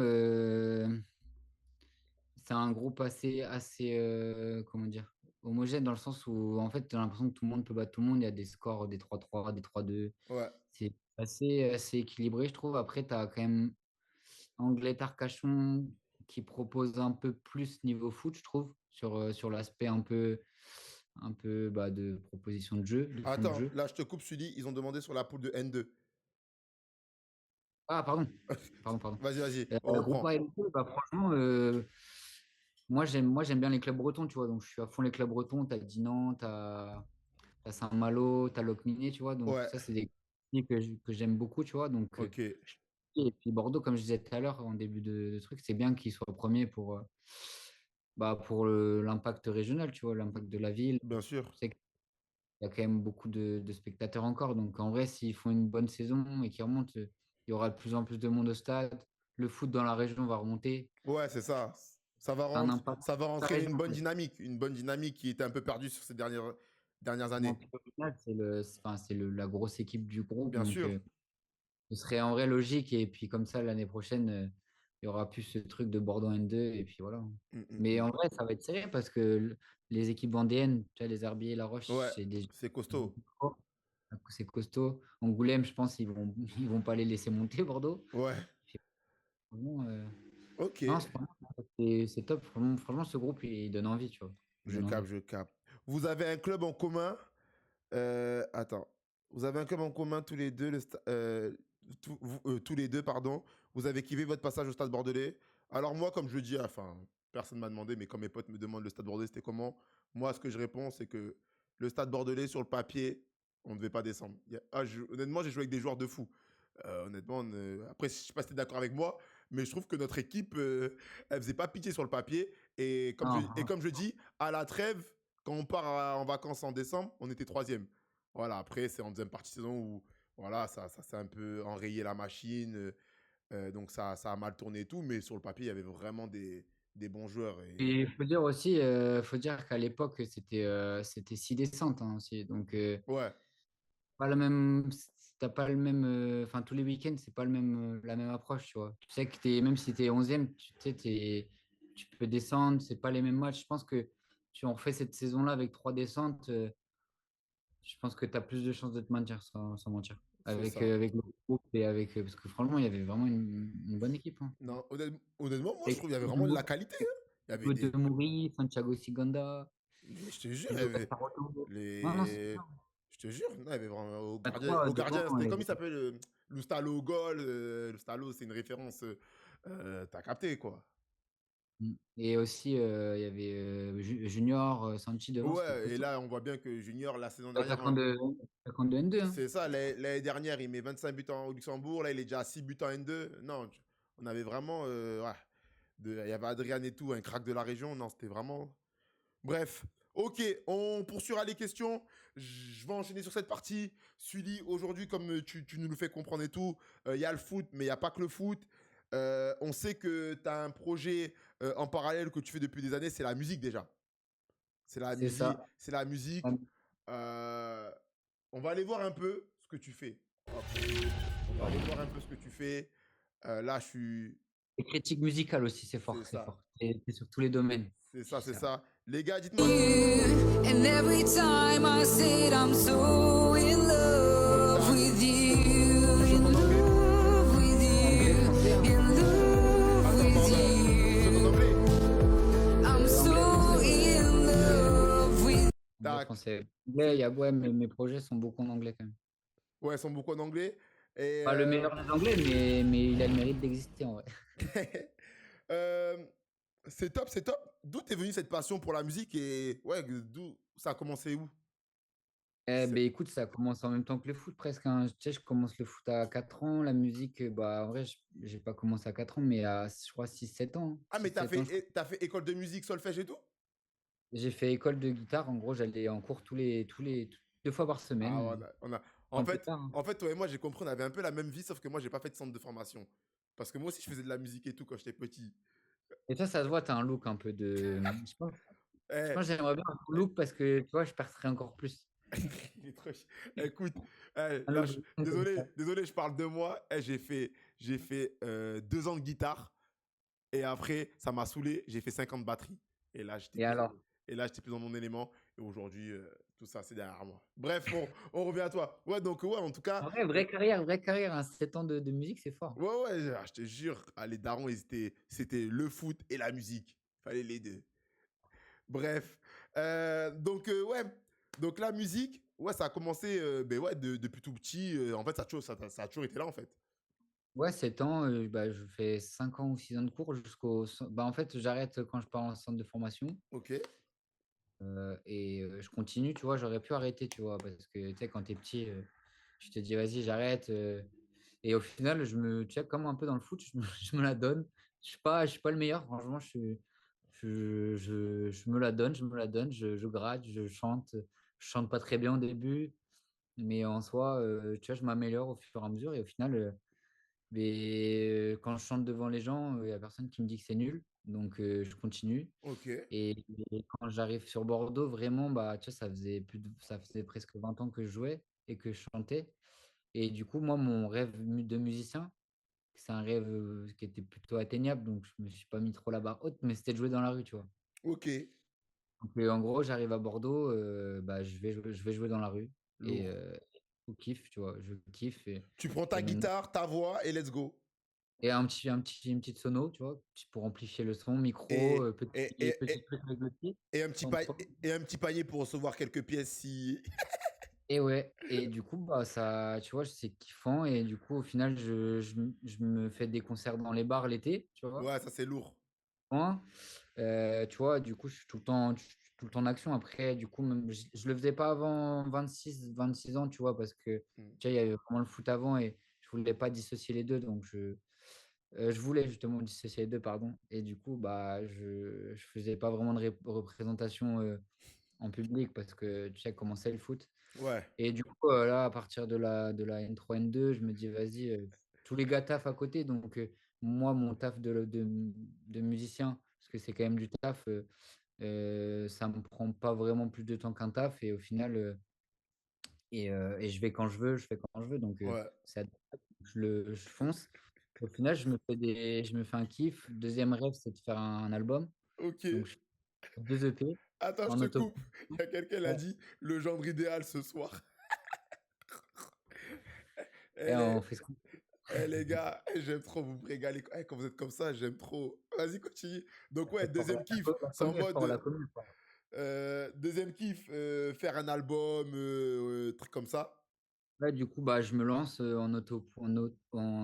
c'est un groupe assez comment dire, homogène dans le sens où, en fait, tu as l'impression que tout le monde peut battre tout le monde. Il y a des scores, des 3-3, des 3-2. Ouais. C'est assez équilibré, je trouve. Après, tu as quand même Anglet-Arcachon qui propose un peu plus niveau foot, je trouve, sur l'aspect un peu bah, de proposition de jeu, de fond de Attends, jeu. là je te coupe, Sully. Ils ont demandé sur la poule de N2. Ah, pardon. Pardon, pardon. Vas-y, vas-y, on Groupe A reprend. et Ligue 2, bah, franchement, moi j'aime bien les clubs bretons, tu vois. Donc, je suis à fond les clubs bretons. Tu as Dinan, tu as Saint-Malo, tu as Locminé, tu vois. Donc, Ouais, ça, c'est des clubs que j'aime beaucoup, tu vois. Donc, ok. et puis Bordeaux, comme je disais tout à l'heure en début de truc, c'est bien qu'ils soient premiers pour l'impact régional, tu vois, l'impact de la ville. Bien sûr. Je sais qu'il y a quand même beaucoup de spectateurs encore. Donc, en vrai, s'ils font une bonne saison et qu'ils remontent, il y aura de plus en plus de monde au stade. Le foot dans la région va remonter. Ouais, c'est ça. Un impact Ça va sur la entraîner région, en fait. une bonne dynamique qui était un peu perdue sur ces dernières Vraiment, années. puis au final, c'est la grosse équipe du groupe. Bien Donc, sûr. ce serait en vrai logique. Et puis, comme ça, l'année prochaine, il y aura plus ce truc de Bordeaux N2. Et puis voilà. Mm, mm, Mais mm. en vrai, ça va être serré parce que les équipes vendéennes, tu vois, les Herbiers et La Ouais, Roche, c'est des c'est costaud. équipes fortes. C'est costaud. Angoulême, je pense, ils vont pas les laisser monter, Bordeaux. Ouais, Puis, franchement, ok. non, c'est top. Franchement, ce groupe, il donne envie, tu vois. Il Je donne capte, envie. je capte. Vous avez un club en commun. Attends. Vous avez un club en commun tous les deux, tous les deux, pardon. Vous avez kiffé votre passage au Stade Bordelais. Alors moi, comme je le dis, enfin, personne m'a demandé, mais quand mes potes me demandent le Stade Bordelais, c'était comment? Moi, ce que je réponds, c'est que le Stade Bordelais, sur le papier, on ne devait pas descendre. Honnêtement, j'ai joué avec des joueurs de fou. Honnêtement, après, je sais pas si tu es d'accord avec moi, mais je trouve que notre équipe, elle faisait pas pitié sur le papier. Et Non, comme je dis, à la trêve, quand on part en vacances en décembre, on était troisième. Voilà, après, c'est en deuxième partie de saison où voilà, ça s'est un peu enrayé la machine. Donc ça a mal tourné et tout, mais sur le papier, il y avait vraiment des bons joueurs. Et et il faut dire aussi, faut dire qu'à l'époque, c'était 6 descentes hein, aussi. Donc, ouais, pas le même, t'as pas le même, enfin, tous les week-ends, c'est pas la même approche, tu vois. Tu sais que même si t'es 11e, tu sais, tu peux descendre, c'est pas les mêmes matchs. Je pense que si on refait cette saison-là avec 3 descentes, je pense que tu as plus de chances de te maintenir, sans mentir. c'est Avec, ça. avec le groupe et avec. Parce que franchement, il y avait vraiment une bonne équipe. Hein. Non, honnêtement, moi, je Avec trouve qu'il y avait vraiment de la qualité, hein. Il y avait De des. Moury, Santiago Siganda, Mais je te jure, il y Enzo avait Casarotto. Non, non, c'est les. bien. Je te jure, non, il y avait vraiment. Au À gardien, trois au devant, gardien c'était il y comme il avait- s'appelle Lustalo au goal. Lustalo, c'est une référence. T'as capté, quoi. Et aussi, il y avait Junior, Sanchi devant, c'était Ouais, et costaud. là, on voit bien que Junior, la saison dernière, Attaquant attaquant de N2. Hein. c'est ça, l'année dernière, il met 25 buts au Luxembourg. Là, il est déjà à 6 buts en N2. Non, on avait vraiment. Ouais, il y avait Adrian et tout, un crack de la région. Non, c'était vraiment. Bref, ok, on poursuivra les questions. Je vais enchaîner sur cette partie. Sully, aujourd'hui, comme tu nous le fais comprendre et tout, il y a le foot, mais il n'y a pas que le foot. On sait que tu as un projet en parallèle que tu fais depuis des années, c'est la musique déjà. C'est la C'est musique, ça. c'est la musique. Euh, on va aller voir un peu ce que tu fais. Hop. On va aller voir un peu ce que tu fais. Là, je suis. Et critique musicale aussi, c'est C'est fort, c'est ça. fort. C'est sur tous les domaines. C'est ça, C'est c'est ça. ça. Les gars, dites-moi. And every time I said I'm so in love with you, in love with Anglais, you, français, hein. in love Attends, with c'est en you. anglais. I'm so in love with Anglais, Tac. français. Anglais, ouais, mes projets sont beaucoup en anglais quand même. Ouais, ils sont beaucoup en anglais. Et Pas le meilleur des anglais, mais il a le mérite d'exister en vrai. euh, c'est top, c'est top. D'où t'es venue cette passion pour la musique et ouais, d'où ça a commencé où? C'est- Ben, écoute, ça commence en même temps que le foot presque. Hein. Tu sais, je commence le foot à 4 ans. La musique, bah, en vrai, j'ai pas commencé à 4 ans, mais à, je crois, 6 7 ans. Ah, mais 6 7 ans, t'as fait école de musique, solfège et tout? j'ai fait école de guitare. En gros, j'allais en cours 2 fois par Ah, semaine. En En fait, guitare. Hein. toi et moi, j'ai compris, on avait un peu la même vie, sauf que moi, j'ai pas fait de centre de formation. Parce que moi aussi, je faisais de la musique et tout quand j'étais petit. Et toi, ça se voit, tu as un look un peu de. Je Eh, pense que j'aimerais bien un look parce que tu vois, je percerais encore plus. il est trop Écoute, Un là, look comme ça. désolé, je parle de moi. J'ai fait 2 ans de guitare et après, ça m'a saoulé. J'ai fait 50 batteries. Et là, j'étais Et plus, alors? plus dans mon élément. Et aujourd'hui, tout ça, c'est derrière moi. Bref, on revient à toi. Ouais, donc, ouais, en tout cas, En vrai, vraie carrière. Hein. 7 ans de musique, c'est fort. ouais, ouais, je te jure, les darons, c'était le foot et la musique. Fallait les deux. Bref. Donc, ouais. Donc, la musique, ouais, ça a commencé ben ouais, depuis tout petit. En fait, ça a toujours été là, en fait. Ouais, 7 ans, bah, je fais 5 ans ou 6 ans de cours jusqu'au. Bah, en fait, j'arrête quand je pars en centre de formation Ok. et je continue, tu vois. J'aurais pu arrêter, tu vois, parce que tu sais, quand t'es petit, je te dis, vas-y, j'arrête. Et au final, tu sais, comme un peu dans le foot, je me la donne. Je suis pas le meilleur, franchement, je me la donne, je gratte, je chante. Je chante pas très bien au début, mais en soi, tu vois, je m'améliore au fur et à mesure et au final. Mais quand je chante devant les gens, il n'y a personne qui me dit que c'est nul. Donc, je continue. Ok. Et quand j'arrive sur Bordeaux, vraiment, bah, tu vois, ça faisait presque 20 ans que je jouais et que je chantais. Et du coup, moi, mon rêve de musicien, c'est un rêve qui était plutôt atteignable. Donc, je me suis pas mis trop la barre haute, mais c'était de jouer dans la rue, tu vois. Ok. Donc, en gros, j'arrive à Bordeaux, bah, je vais jouer dans la rue. Et Lourd. je kiffe, tu vois. Je kiffe. Tu prends ta Et maintenant, guitare, ta voix et let's go. et une petite sono, tu vois, pour amplifier le son, micro, Et, et, et, petit et, truc avec le pied. et un petit Sans trop. et un petit panier pour recevoir quelques pièces si. Et ouais, et du coup, bah, ça, tu vois, c'est kiffant. Et du coup, au final, je me fais des concerts dans les bars l'été, tu vois. Ouais, ça c'est lourd. Moi, tu vois, du coup, je suis tout le temps en action. Après, du coup, même, je le faisais pas avant 26 ans, tu vois, parce que, Mm. tu vois, il y avait vraiment le foot avant et je voulais pas dissocier les deux. Donc, je voulais justement dissocier les deux, pardon. Et du coup, bah, je faisais pas vraiment de représentation en public parce que tu sais comment c'est le foot. Ouais, Et du coup, là, à partir de la N3, N2, je me dis, vas-y, tous les gars taffent à côté. Donc, moi, mon taf de musicien, parce que c'est quand même du taf, ça me prend pas vraiment plus de temps qu'un taf. Et au final, et je vais quand je veux, je fais quand je veux. Donc, ouais. je fonce. Au final, je me fais un kiff. Deuxième rêve, c'est de faire un album. Ok. Donc, je fais 2 EP Attends, je en te auto. coupe. Il y a quelqu'un qui a dit le genre idéal ce soir. Et Elle on est. fait ce qu'on Eh les gars, j'aime trop vous régaler. Eh, quand vous êtes comme ça, j'aime trop. Vas-y, continue. Donc ouais, fait fort. deuxième kiff, La c'est en commune est mode fort, la commune est fort. deuxième kiff, faire un album, truc comme ça. Là, du coup, bah, je me lance en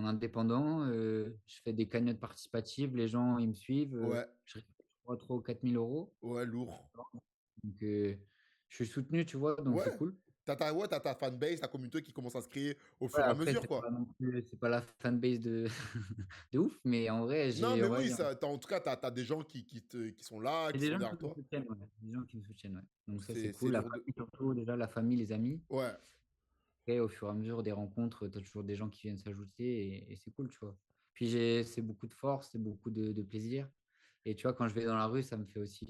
indépendant. Je fais des cagnottes participatives. Les gens, ils me suivent. Ouais, Je récupère 3 ou 4 000 euros. ouais, lourd. Donc, je suis soutenu, tu vois, donc c'est Ouais. cool. Ouais, t'as ta fanbase, ta communauté qui commence à se créer au Ouais, fur et à après, mesure, quoi. c'est pas la fanbase de, de ouf, mais en vrai, Non, mais on va oui, dire, ça, en tout cas, t'as des gens qui sont là, j'ai qui des sont gens derrière qui me toi. soutiennent, ouais. Des gens qui me soutiennent, ouais. Donc ça, c'est C'est cool. La lourd de. famille, surtout, déjà, la famille, les amis. Ouais, Et au fur et à mesure des rencontres, tu as toujours des gens qui viennent s'ajouter et c'est cool, tu vois. Puis c'est beaucoup de force, c'est beaucoup de plaisir. Et tu vois, quand je vais dans la rue, ça me fait aussi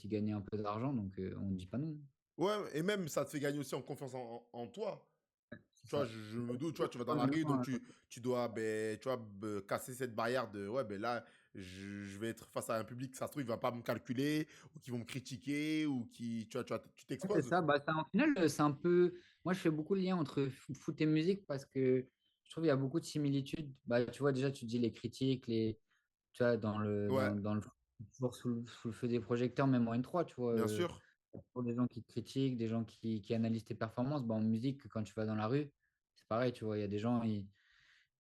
gagner un peu d'argent, donc on ne dit pas non. ouais, et même ça te fait gagner aussi en confiance en toi. C'est Tu vois, ça. je Et me doute, tu vois, tu vas dans comme la les rue, gens, donc tu dois, ben, tu vois, casser cette barrière de, ouais, ben là, je vais être face à un public, ça se trouve, il va pas me calculer, ou qui vont me critiquer, ou qui, tu c'est t'exposes. ça. Bah, en final, c'est un peu. Moi, je fais beaucoup le lien entre foot et musique parce que je trouve qu'il y a beaucoup de similitudes. Bah, tu vois, déjà, tu te dis les critiques, tu vois, Ouais, dans le toujours sous le feu des projecteurs, même en N3, tu vois. bien sûr. Pour des gens qui te critiquent, des gens qui analysent tes performances, bah, en musique, quand tu vas dans la rue, c'est pareil, tu vois, il y a des gens,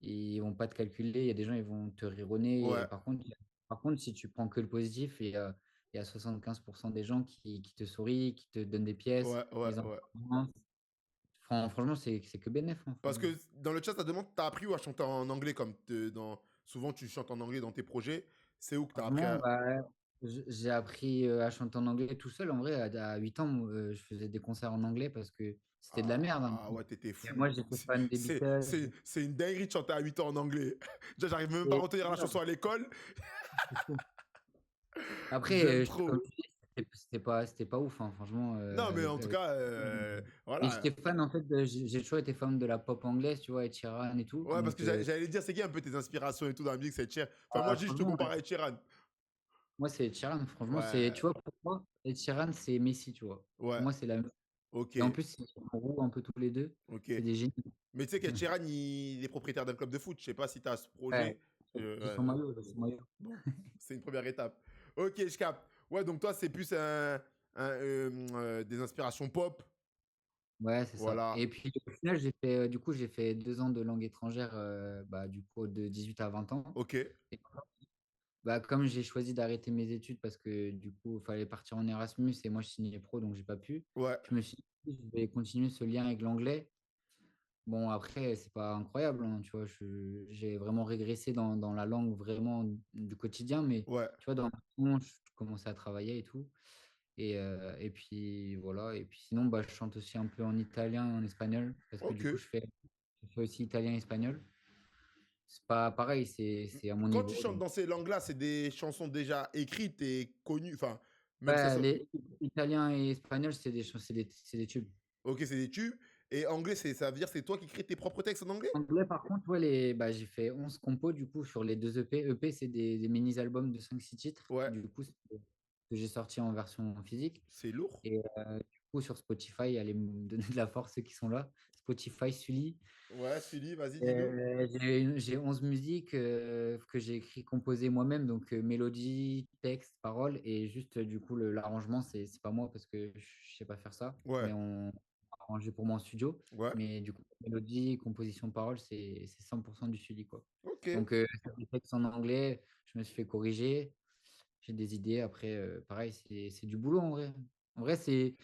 ils vont pas te calculer, il y a des gens, ils vont te rironner. Et Ouais, par contre, si tu prends que le positif, il y a 75% des gens qui te sourient, qui te donnent des pièces, ouais, ouais, des ouais. encouragements. Franchement, c'est que bénéf, hein, Parce franchement. que dans le chat, ça demande, t'as appris où à chanter en anglais, comme souvent tu chantes en anglais dans tes projets. C'est où que t'as appris Franchement, à. bah, j'ai appris à chanter en anglais tout seul. En vrai, à 8 ans, je faisais des concerts en anglais parce que c'était de la merde, hein. Ah ouais, t'étais Et fou. moi, j'étais fan des Beatles. C'est une dinguerie de chanter à 8 ans en anglais. Déjà, j'arrive même pas à Et- retenir la chanson à l'école. Après, J'aime comme trop. tu dis, c'était pas ouf, hein, franchement. Non, mais en tout cas, Et voilà. j'étais fan, en fait, j'ai toujours été fan de la pop anglaise, tu vois, Ed Sheeran et tout. Ouais, parce que Donc, j'allais dire, c'est qui un peu tes inspirations et tout dans la musique, c'est Cher. Enfin, moi, je te franchement, compare à Ed Sheeran. moi, c'est Ed Sheeran. Franchement, tu Ouais, vois, pour moi, Ed Sheeran, c'est Messi, tu vois. Pour ouais, moi, c'est la même. ok, Et en plus, ils sont roux un peu tous les deux. ok. C'est des génies. Mais tu sais qu'Ed Sheeran, il est propriétaire d'un club de foot. Je sais pas si tu as ce Ouais, projet. j'ai son Ouais, maillot, j'ai son maillot. bon, c'est une première étape. Ok, je capte. Ouais, donc toi, c'est plus des inspirations pop. Ouais, c'est ça. Voilà. Et puis, au final, du coup, j'ai fait 2 ans de langue étrangère, bah, du coup, de 18 à 20 ans. Ok, Et bah, comme j'ai choisi d'arrêter mes études parce que du coup, il fallait partir en Erasmus et moi, je signais pro, donc j'ai pas pu. ouais, Je me suis dit, je vais continuer ce lien avec l'anglais. Bon, après, c'est pas incroyable, hein, tu vois, j'ai vraiment régressé dans la langue vraiment du quotidien, mais ouais. tu vois, dans le fond, je commençais à travailler et tout. Et puis voilà. Et puis sinon, bah, je chante aussi un peu en italien et en espagnol parce que Ok. du coup, je fais aussi italien et espagnol. C'est pas pareil, c'est à mon Quand tu niveau. chantes Donc. dans ces langues-là, c'est des chansons déjà écrites et connues. Enfin, même ça. Ouais, les italien et espagnol, c'est des tubes. Ok, c'est des tubes. Et anglais, ça veut dire c'est toi qui crées tes propres textes en anglais? Anglais, par contre, ouais, bah, j'ai fait 11 compos du coup sur les 2 EP. EP, c'est des mini-albums de 5-6 titres. Ouais, Du coup, que j'ai sorti en version physique. c'est lourd. coup, sur Spotify, allez me donner de la force, ceux qui sont là. Spotify, Sully. Ouais, Sully, vas-y, dis-nous. J'ai 11 musiques que j'ai écrit, composées moi-même, donc mélodie, texte, parole, et juste du coup l'arrangement, c'est pas moi parce que je sais pas faire ça, Ouais, mais on a arrangé pour moi en studio. ouais, Mais du coup, mélodie, composition, parole, c'est 100% du studio, quoi. ok. Donc, sur les textes en anglais, je me suis fait corriger, j'ai des idées. Après, pareil, c'est du boulot en vrai. En vrai, c'est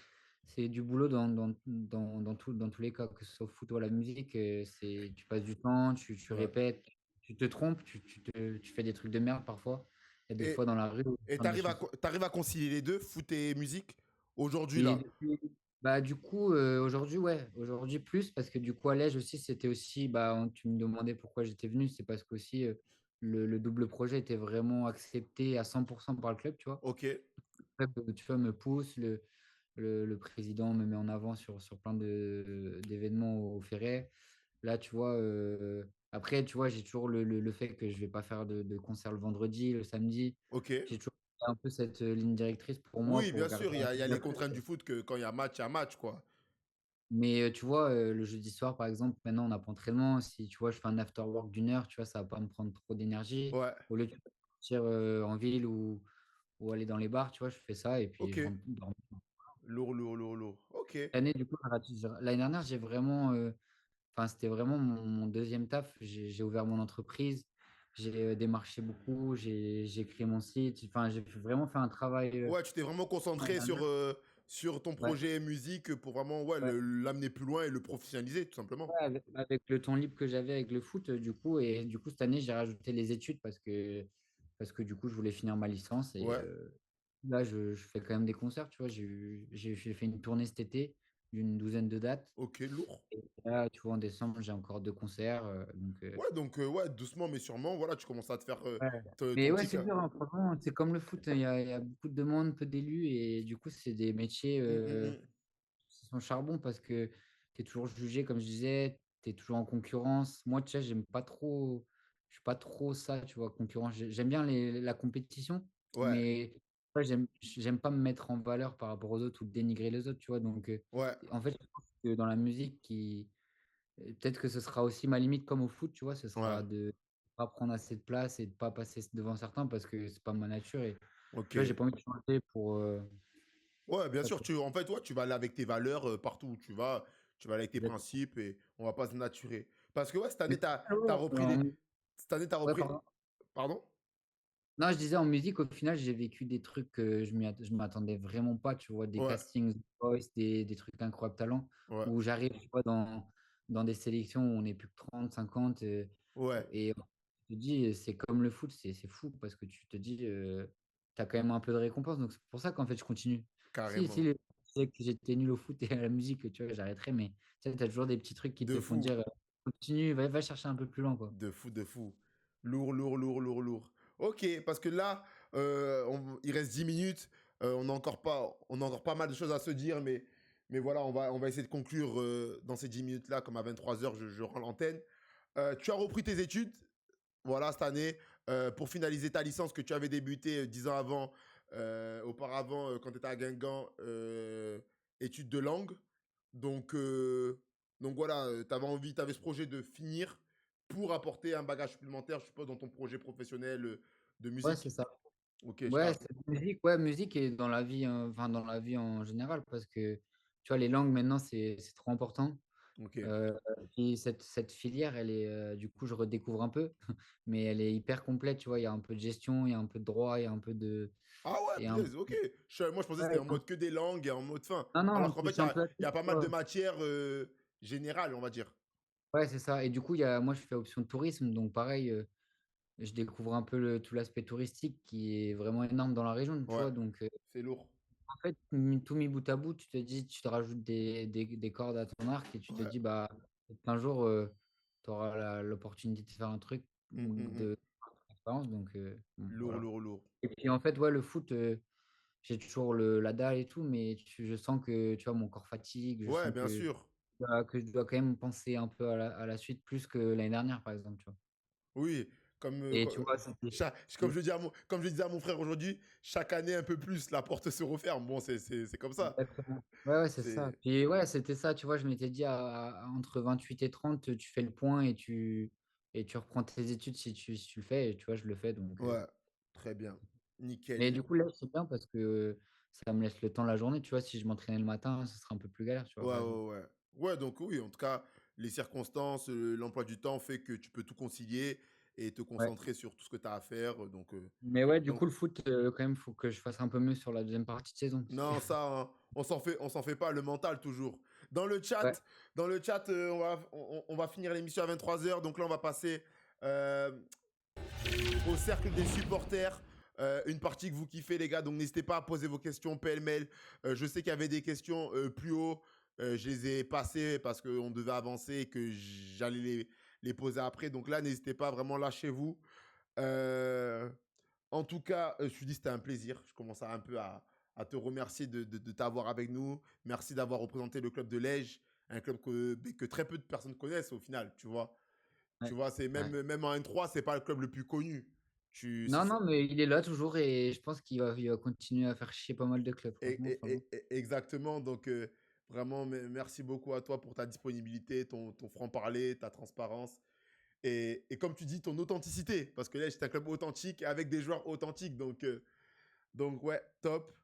du boulot dans tous les cas, que ce soit au foot ou à la musique. Tu passes du temps, tu Ouais. répètes, tu te trompes, tu fais des trucs de merde parfois. Il y a des Et fois dans la rue où tu et chantes des t'arrives chansons. t'arrives à concilier les deux, foot et musique, aujourd'hui, Et là? bah, du coup, aujourd'hui, ouais, aujourd'hui plus, parce que du coup, à l'Ège aussi, c'était aussi, bah, tu me demandais pourquoi j'étais venu, c'est parce que aussi le double projet était vraiment accepté à 100% par le club, tu vois. Ok. Le club, tu vois, me pousse, le président me met en avant sur plein d'événements au Ferret. Là, tu vois, après, tu vois, j'ai toujours le fait que je vais pas faire de concert le vendredi, le samedi. Ok. J'ai toujours un peu cette ligne directrice pour moi, Oui, bien pour garder sûr, un il y peu a de les la course. contraintes du foot que quand il y a match, quoi. Mais tu vois, le jeudi soir, par exemple, maintenant, on n'a pas entraînement. Si tu vois, je fais un after work d'1 heure, tu vois, ça va pas me prendre trop d'énergie. Ouais. Au lieu de partir en ville ou aller dans les bars, tu vois, je fais ça et puis Ok. je rentre dormir. Lourd, lourd, lourd, lourd. Ok. Cette année, du coup, l'année dernière, j'ai vraiment, enfin, c'était vraiment mon deuxième taf. J'ai ouvert mon entreprise, j'ai démarché beaucoup, j'ai créé mon site. Enfin, j'ai vraiment fait un travail Ouais, tu t'es vraiment l'année concentré dernière. sur ton Ouais, projet musique pour vraiment ouais, ouais. l'amener plus loin et le professionnaliser, tout simplement. Ouais, avec le temps libre que j'avais avec le foot, du coup, et du coup, cette année, j'ai rajouté les études parce que du coup, je voulais finir ma licence. Et Ouais. là, je fais quand même des concerts, tu vois. J'ai fait une tournée cet été d'une douzaine de dates. Ok, lourd. Et là, tu vois, en décembre, j'ai encore 2 concerts. Ouais, donc ouais, doucement mais sûrement, voilà, tu commences à te faire Ouais. ton Mais ouais, petit c'est cas. dur, hein, franchement, c'est comme le foot, il y a beaucoup de demandes, peu d'élus, et du coup, c'est des métiers Hum, hum, hum. qui sont charbon parce que tu es toujours jugé, comme je disais, tu es toujours en concurrence. Moi, tu sais, je suis pas trop ça, tu vois, concurrence. J'aime bien la compétition, Ouais, mais ouais, j'aime pas me mettre en valeur par rapport aux autres ou dénigrer les autres, tu vois. Donc, ouais, en fait, je pense que dans la musique, peut-être que ce sera aussi ma limite comme au foot, tu vois, ce ouais. sera de pas prendre assez de place et de pas passer devant certains parce que c'est pas ma nature. Et Ok. tu vois, j'ai pas envie de changer pour. Ouais, bien Parce sûr, que- en fait, ouais, tu vas aller avec tes valeurs partout où tu vas aller avec tes principes et on va pas se naturer. Parce que ouais, Mais, t'as repris cette année, t'as ouais, repris, pardon. pardon? Non, je disais en musique, au final, j'ai vécu des trucs que je m'attendais vraiment pas, tu vois, des Ouais, castings The Voice, des trucs incroyables talents, ouais, où j'arrive, tu vois, dans des sélections où on est plus que 30, 50, ouais, et tu te dis, c'est comme le foot, c'est fou, parce que tu te dis, tu as quand même un peu de récompense, donc c'est pour ça qu'en fait, je continue. Si carrément. je sais que j'étais nul au foot et à la musique, tu vois, j'arrêterais, mais tu as toujours des petits trucs qui De te font fou. dire, continue, va chercher un peu plus loin, quoi. De fou, de fou. Lourd, lourd, lourd, lourd, lourd. Ok, parce que là, il reste 10 minutes. On a encore pas mal de choses à se dire, mais voilà, on va essayer de conclure dans ces 10 minutes-là, comme à 23 h, je rends l'antenne. Tu as repris tes études, voilà, cette année, pour finaliser ta licence que tu avais débuté 10 ans auparavant, quand tu étais à Guingamp, études de langue. Donc, euh, donc voilà, tu avais ce projet de finir pour apporter un bagage supplémentaire, je suppose, dans ton projet professionnel de Ouais, c'est musique. ça. Ok, je Ouais, capte. c'est musique, ouais, musique et dans la vie, enfin dans la vie en général, parce que tu vois, les langues maintenant, c'est trop important. Ok. Euh, Puis cette filière, elle est, du coup, je redécouvre un peu, mais elle est hyper complète, tu vois. Il y a un peu de gestion, il y a un peu de droit, il y a un peu de. Ah ouais, Et un... punaise, ok. Moi, je pensais que c'était Ouais, en mode que des langues et en mode fin. non, non, on Alors qu'en fait, touche un peu à il y tout, a pas tu mal de vois. matières générales, on va dire. Ouais, c'est ça. Et du coup, moi, je fais option tourisme, donc pareil, je découvre un peu tout l'aspect touristique qui est vraiment énorme dans la région, tu Ouais, vois. Donc, c'est lourd. en fait, tout mis bout à bout, tu te dis, tu te rajoutes des cordes à ton arc et tu te Ouais. dis, bah, un jour, tu auras l'opportunité de faire un truc Hum, hum, hum. de expérience. Donc, bon, Lourd, voilà. lourd, lourd. Et puis, en fait, ouais, le foot, j'ai toujours la dalle et tout, mais je sens que, tu vois, mon corps fatigue, je Ouais, sens bien sûr. que je dois quand même penser un peu à la suite plus que l'année dernière, par exemple, tu vois. Oui. Comme, Et tu vois, c'était. comme comme je disais à mon frère aujourd'hui, chaque année un peu plus, la porte se referme. Bon, c'est comme ça. Exactement. Ouais, c'est ça. C'est Puis ouais, c'était ça, tu vois, je m'étais dit entre 28 et 30, tu fais le point et tu reprends tes études si tu le fais, et tu vois, je le fais. Donc, ouais, très bien, Mais nickel. du coup, là, c'est bien parce que ça me laisse le temps la journée, tu vois, si je m'entraînais le matin, ce serait un peu plus galère, tu vois, Ouais, par exemple. ouais, ouais. Ouais, donc oui, en tout cas, les circonstances, l'emploi du temps fait que tu peux tout concilier et te Ouais. concentrer sur tout ce que tu as à faire. Mais ouais, du Donc coup, le foot, quand même, faut que je fasse un peu mieux sur la deuxième partie de saison. non, ça, hein, on s'en fait pas, le mental toujours. Dans le Ouais. chat, on va finir l'émission à 23 h. Donc là, on va passer euh, au cercle des supporters. Une partie que vous kiffez, les gars. Donc n'hésitez pas à poser vos questions pêle-mêle. Je sais qu'il y avait des questions plus haut. Je les ai passées parce qu'on devait avancer et que j'allais les poser après. Donc là, n'hésitez pas, vraiment, lâchez-vous. Euh, En tout cas, je suis dit, c'était un plaisir. Je commence un peu à te remercier de t'avoir avec nous. Merci d'avoir représenté le club de Lège, un club que très peu de personnes connaissent au final, tu vois. Tu Ouais. vois, c'est Ouais. même en N3, c'est pas le club le plus connu. Non, non, mais il est là toujours et je pense il va continuer à faire chier pas mal de clubs, franchement. Exactement. Donc, vraiment, merci beaucoup à toi pour ta disponibilité, ton franc-parler, ta transparence. Et comme tu dis, ton authenticité. Parce que Lège, c'est un club authentique avec des joueurs authentiques. Donc ouais, top.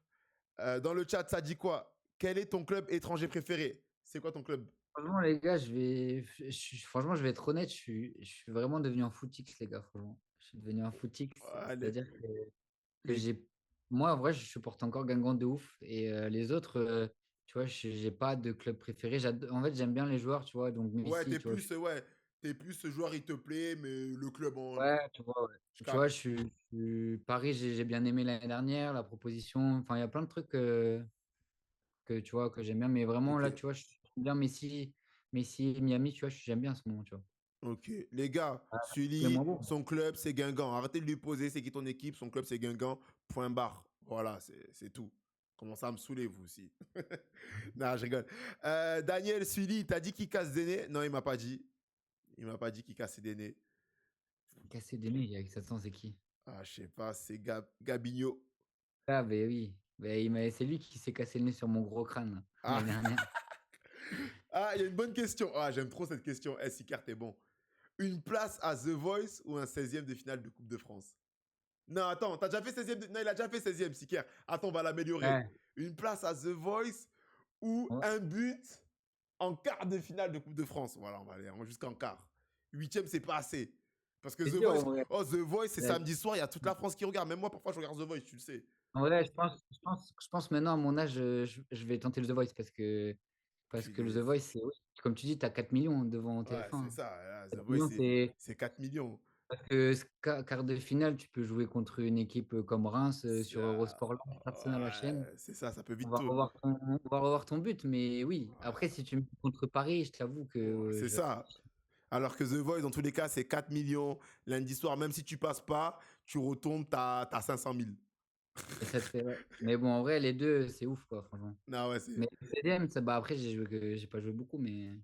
Dans le chat, ça dit quoi? Quel est ton club étranger préféré? C'est quoi ton club? Franchement, les gars, franchement, je vais être honnête, je suis vraiment devenu un footix, les gars, franchement. Je suis devenu un footix, Ah, c'est-à-dire que les- j'ai. Moi, en vrai, je supporte encore Guingamp de ouf. Et les autres, tu vois, j'ai pas de club préféré. En fait, j'aime bien les joueurs, tu vois. Donc, Ouais, Messi, tu vois. t'es plus ce joueur, il te plaît, mais le club en. Ouais, tu vois, ouais. Je Tu vois, capte. Paris, j'ai bien aimé l'année dernière, la proposition. Enfin, il y a plein de trucs tu vois, que j'aime bien. Mais vraiment, Ok. là, tu vois, j'aime bien Messi, Miami, tu vois, j'aime bien en ce moment, tu vois. Ok. Les gars, C'est Sully, moins beau. son club, c'est Guingamp. Arrêtez de lui poser, c'est qui ton équipe? Son club, c'est Guingamp. Point barre. Voilà, c'est tout. Commencez à me saouler, vous aussi. Non, je rigole. Daniel, Sully, t'as dit qu'il casse des nez? Non, il m'a pas dit. Il m'a pas dit qu'il cassait des nez. Cassé des nez, avec 700, c'est qui? Ah, je sais pas, c'est Gabigno. Ah, ben oui. Ben, c'est lui qui s'est cassé le nez sur mon gros crâne là, Ah, l'année dernière. ah, il y a une bonne question. Ah, j'aime trop cette question. Eh, Sicart, t'es bon. Une place à The Voice ou un 16e de finale de Coupe de France? Non, attends, t'as déjà fait 16e Non, il a déjà fait 16e, Sicart. Attends, on va l'améliorer. Ouais. Une place à The Voice ou Ouais. un but en quart de finale de Coupe de France? Voilà, on va aller jusqu'en quart. 8e, c'est pas assez. Parce que C'est The dur Voice, en vrai. oh, The Voice, c'est Ouais. samedi soir, il y a toute la France qui regarde. Même moi, parfois, je regarde The Voice, tu le sais. En vrai, je pense maintenant à mon âge, je vais tenter le The Voice parce que le The Punaise. Voice, oui, comme tu dis, tu as 4 millions devant Ouais, c'est TF1. ça. Là, The 4 Voice, millions, c'est 4 millions. parce que quart de finale, tu peux jouer contre une équipe comme Reims sur Eurosport, là, personne à la chaîne. Ouais, c'est ça, ça peut On vite va tout. revoir ton but, mais oui. Après, Ouais, si tu me mets contre Paris, je t'avoue que ouais, c'est je ça. réfléchis. Alors que The Voice, dans tous les cas, c'est 4 millions. Lundi soir, même si tu passes pas, tu retombes, t'as 500 000. Et ça te fait, ouais. Mais bon, en vrai, les deux, c'est ouf, quoi, franchement. Non, ouais, Mais le CDM, après, j'ai pas joué beaucoup, mais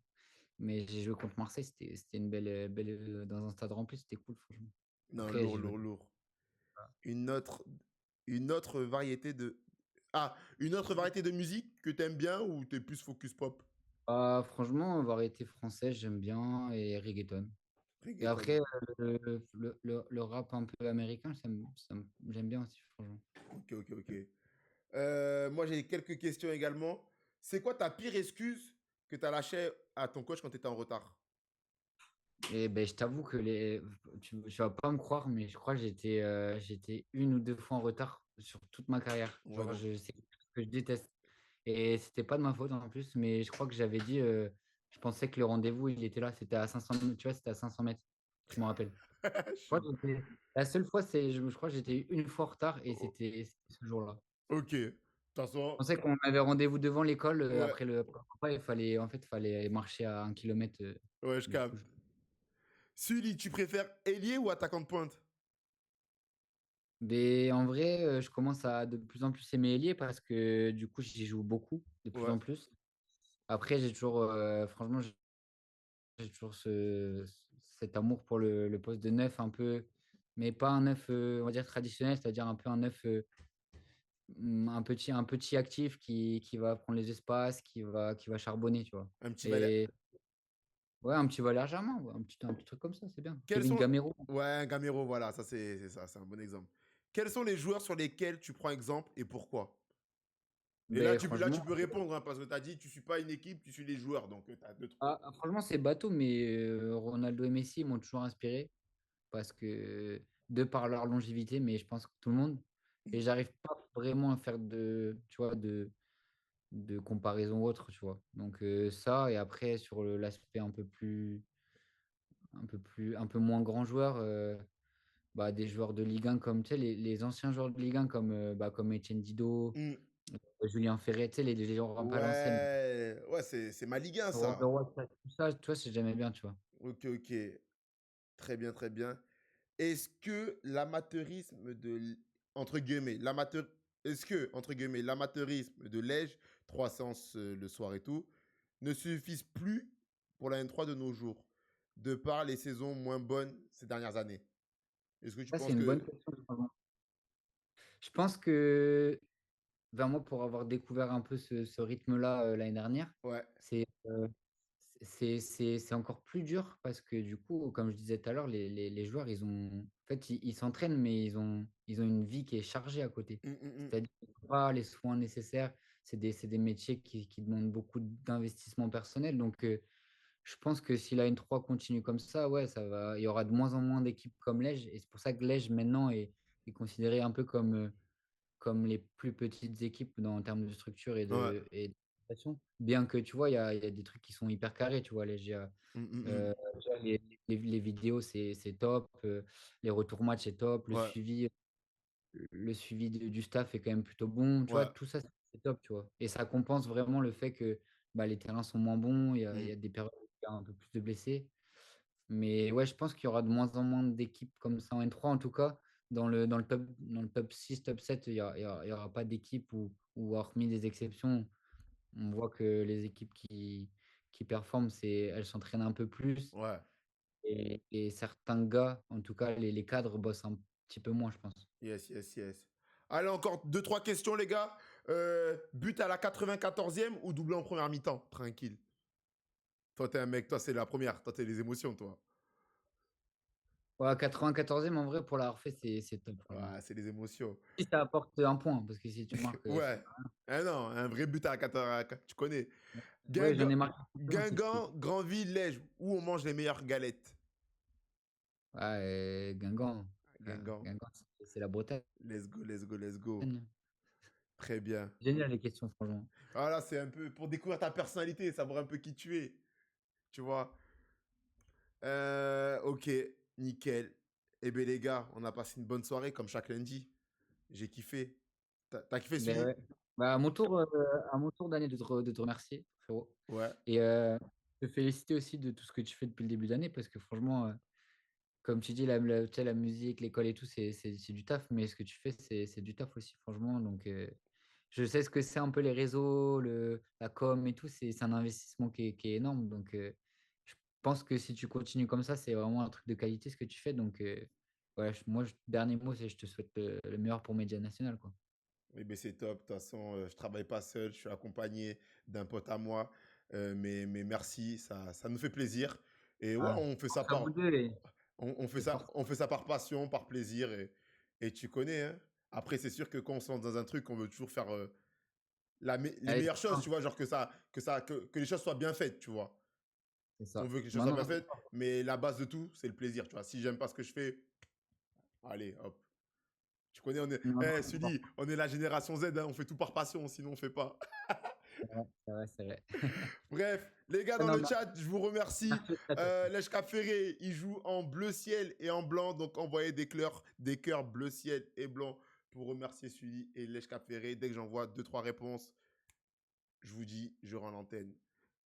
j'ai joué contre Marseille, c'était une belle, dans un stade rempli, c'était cool, franchement. non, Après, lourd, j'ai joué. lourd, lourd. Une autre, une autre variété de. Ah, une autre variété de musique que t'aimes bien ou t'es plus focus pop? Franchement, variété française, j'aime bien, et reggaeton. Et Reggaeton. après, le rap un peu américain, j'aime bien aussi, franchement. Ok, ok, ok. Moi, j'ai quelques questions également. C'est quoi ta pire excuse que t'as lâché à ton coach quand t'étais en retard? Et ben, je t'avoue que tu vas pas me croire, mais je crois que j'étais une ou deux fois en retard sur toute ma carrière. Ouais, Genre, donc. c'est quelque chose que je déteste. Et c'était pas de ma faute en plus, mais je crois que j'avais dit, je pensais que le rendez-vous, il était là, c'était à 500, tu vois, c'était à 500 mètres, je me rappelle. je Je crois suis- que la seule fois, je crois que j'étais une fois en retard et c'était ce jour-là. Ok. De toute Je façon, pensais qu'on avait rendez-vous devant l'école ouais, après le repas, en fait, fallait marcher à 1 kilomètre. ouais, je Du coup, capte. Sully, tu préfères ailier ou attaquant de pointe? Mais en vrai, je commence à de plus en plus aimer Elie parce que du coup, j'y joue beaucoup, de plus Ouais. en plus. Après, franchement, j'ai toujours cet amour pour le poste de neuf un peu. mais pas un neuf, on va dire traditionnel, c'est-à-dire un peu un neuf, un petit actif qui va prendre les espaces, qui va charbonner, tu vois. Un petit Valère. Et ouais, un petit Valère Germain, ouais, un petit truc comme ça, c'est bien. Quels Kevin sont... Gamero. Ouais, Gamero, voilà, ça c'est ça, c'est un bon exemple. Quels sont les joueurs sur lesquels tu prends exemple et pourquoi? Et Ben, là, franchement, tu peux répondre, hein, parce que tu as dit, tu suis pas une équipe, tu suis les joueurs, donc tu as deux trucs. franchement, c'est bateau, mais Ronaldo et Messi m'ont toujours inspiré parce que de par leur longévité, mais je pense que tout le monde. Et j'arrive pas vraiment à faire tu vois, de comparaison autre, tu vois. Donc ça, et après, sur l'aspect un peu moins grand joueur, bah, des joueurs de Ligue 1 comme, tu sais, les anciens joueurs de Ligue 1 comme Etienne Didot, Hmm. Julien Ferret, tu sais, les joueurs un peu à l'ancienne. Ouais, c'est ma Ligue 1, Robert ça. Waters, tout ça, tu vois, c'est jamais bien, tu vois. Ok, ok. Très bien, très bien. Est-ce que l'amateurisme de, entre guillemets, est-ce que, entre guillemets, l'amateurisme de Lège, 3 séances le soir et tout, ne suffisent plus pour la N3 de nos jours, de par les saisons moins bonnes ces dernières années? Est-ce que tu Ça, c'est penses une bonne que... question. Je pense que, vers moi, pour avoir découvert un peu ce rythme-là l'année dernière, Ouais. c'est c'est encore plus dur parce que du coup, comme je disais tout à l'heure, les joueurs, en fait, ils s'entraînent, mais ils ont une vie qui est chargée à côté. Mm. C'est-à-dire qu'ils n'ont pas les soins nécessaires. C'est des métiers qui demandent beaucoup d'investissement personnel. Donc, je pense que si la N3 continue comme ça, ouais, il y aura de moins en moins d'équipes comme Lège. Et c'est pour ça que Lège, maintenant, est considéré un peu comme les plus petites équipes en termes de structure Ouais. et de prestation. Bien que, tu vois, il y a des trucs qui sont hyper carrés, tu vois, Lège. Mm. Déjà, les vidéos, c'est top. Les retours match, c'est top. Ouais. Le suivi du staff est quand même plutôt bon. Tu vois, Ouais. tout ça, c'est top, tu vois. Et ça compense vraiment le fait que bah, les terrains sont moins bons. Il y Mm. a des périodes où il y a un peu plus de blessés. Mais ouais, je pense qu'il y aura de moins en moins d'équipes comme ça en N3. En tout cas, dans le top 6 top 7 il y aura pas d'équipe hormis des exceptions, on voit que les équipes qui performent, elles s'entraînent un peu plus. Ouais. Et certains gars, en tout cas les cadres, bossent un petit peu moins, je pense. Yes, yes, yes. Allez, encore deux, trois questions, les gars. But à la 94e ou doublé en première mi-temps? Tranquille. Toi, t'es un mec, toi, c'est la première. Toi, t'es les émotions, toi. Ouais, 94e, en vrai, pour l'avoir fait, c'est top, franchement. Ouais, c'est les émotions. Si ça apporte un point, parce que si tu marques, ça Ouais. sert à Ah non, un vrai but à la 80, tu connais. rien. Ouais, Guingamp, j'en ai marqué un aussi. Granville, Lège, où on mange les meilleures galettes? Ouais, Guingamp. Guingamp. Guingamp, c'est la Bretagne. Let's go, let's go, let's go. Très bien. Génial les questions, franchement. Voilà, c'est un peu pour découvrir ta personnalité, savoir un peu qui tu es. Tu vois. Ok, nickel. Eh bien, les gars, on a passé une bonne soirée comme chaque lundi. J'ai kiffé. T'as kiffé, Ben Sully? ouais. Bah, à mon tour d'année de te remercier, frérot. Ouais. Et te féliciter aussi de tout ce que tu fais depuis le début d'année, parce que franchement, comme tu dis, tu sais, la musique, l'école et tout, c'est du taf, mais ce que tu fais, c'est du taf aussi, franchement. Donc, je sais ce que c'est un peu les réseaux, la com et tout, c'est un investissement qui est énorme. Donc, je pense que si tu continues comme ça, c'est vraiment un truc de qualité ce que tu fais. Donc, ouais, dernier mot, c'est je te souhaite le meilleur pour Média National, quoi. Eh bien, c'est top. De toute façon, je travaille pas seul. Je suis accompagné d'un pote à moi. Mais merci, ça nous fait plaisir. Et ouais, Ah, on fait ça force à vous par, deux et force. on fait ça par passion, par plaisir. Et tu connais, hein. Après, c'est sûr que quand on se lance dans un truc, on veut toujours faire les Allez, meilleures choses, tu vois, genre que les choses soient bien faites, tu vois. c'est On ça. veut que les choses soient Maintenant, bien faites, mais la base de tout, c'est le plaisir, tu vois. Si j'aime pas ce que je fais, allez, hop. Tu connais, non, non, c'est fort. Sully, on est la génération Z, hein, on fait tout par passion, sinon on fait pas. C'est vrai, c'est vrai. Bref, les gars Ah, dans non, le chat, je vous remercie. merci à toi. Lèche Cap Ferré, il joue en bleu ciel et en blanc, donc envoyez des cœurs bleu ciel et blanc pour remercier Sully et Lèche Cap Ferré. Dès que j'envoie 2-3 réponses, je vous dis, je rends l'antenne.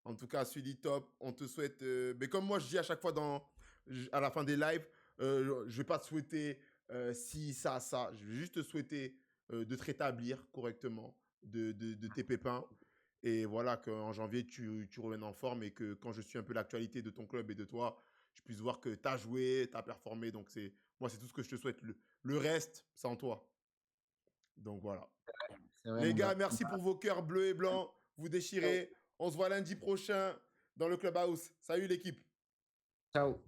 En tout cas, Sully, top. On te souhaite. Mais comme moi, je dis à chaque fois à la fin des lives, je ne vais pas te souhaiter si, ça, ça. Je vais juste te souhaiter de te rétablir correctement de tes pépins. Et voilà, qu'en janvier, tu reviennes en forme et que quand je suis un peu l'actualité de ton club et de toi, je puisse voir que tu as joué, tu as performé. Donc, Moi, c'est tout ce que je te souhaite. Le reste, c'est en toi. Donc voilà. C'est vrai, Les mon gars, gars. merci pour vos cœurs bleus et blancs. Vous déchirez. On se voit lundi prochain dans le Clubhouse. Salut l'équipe. Ciao.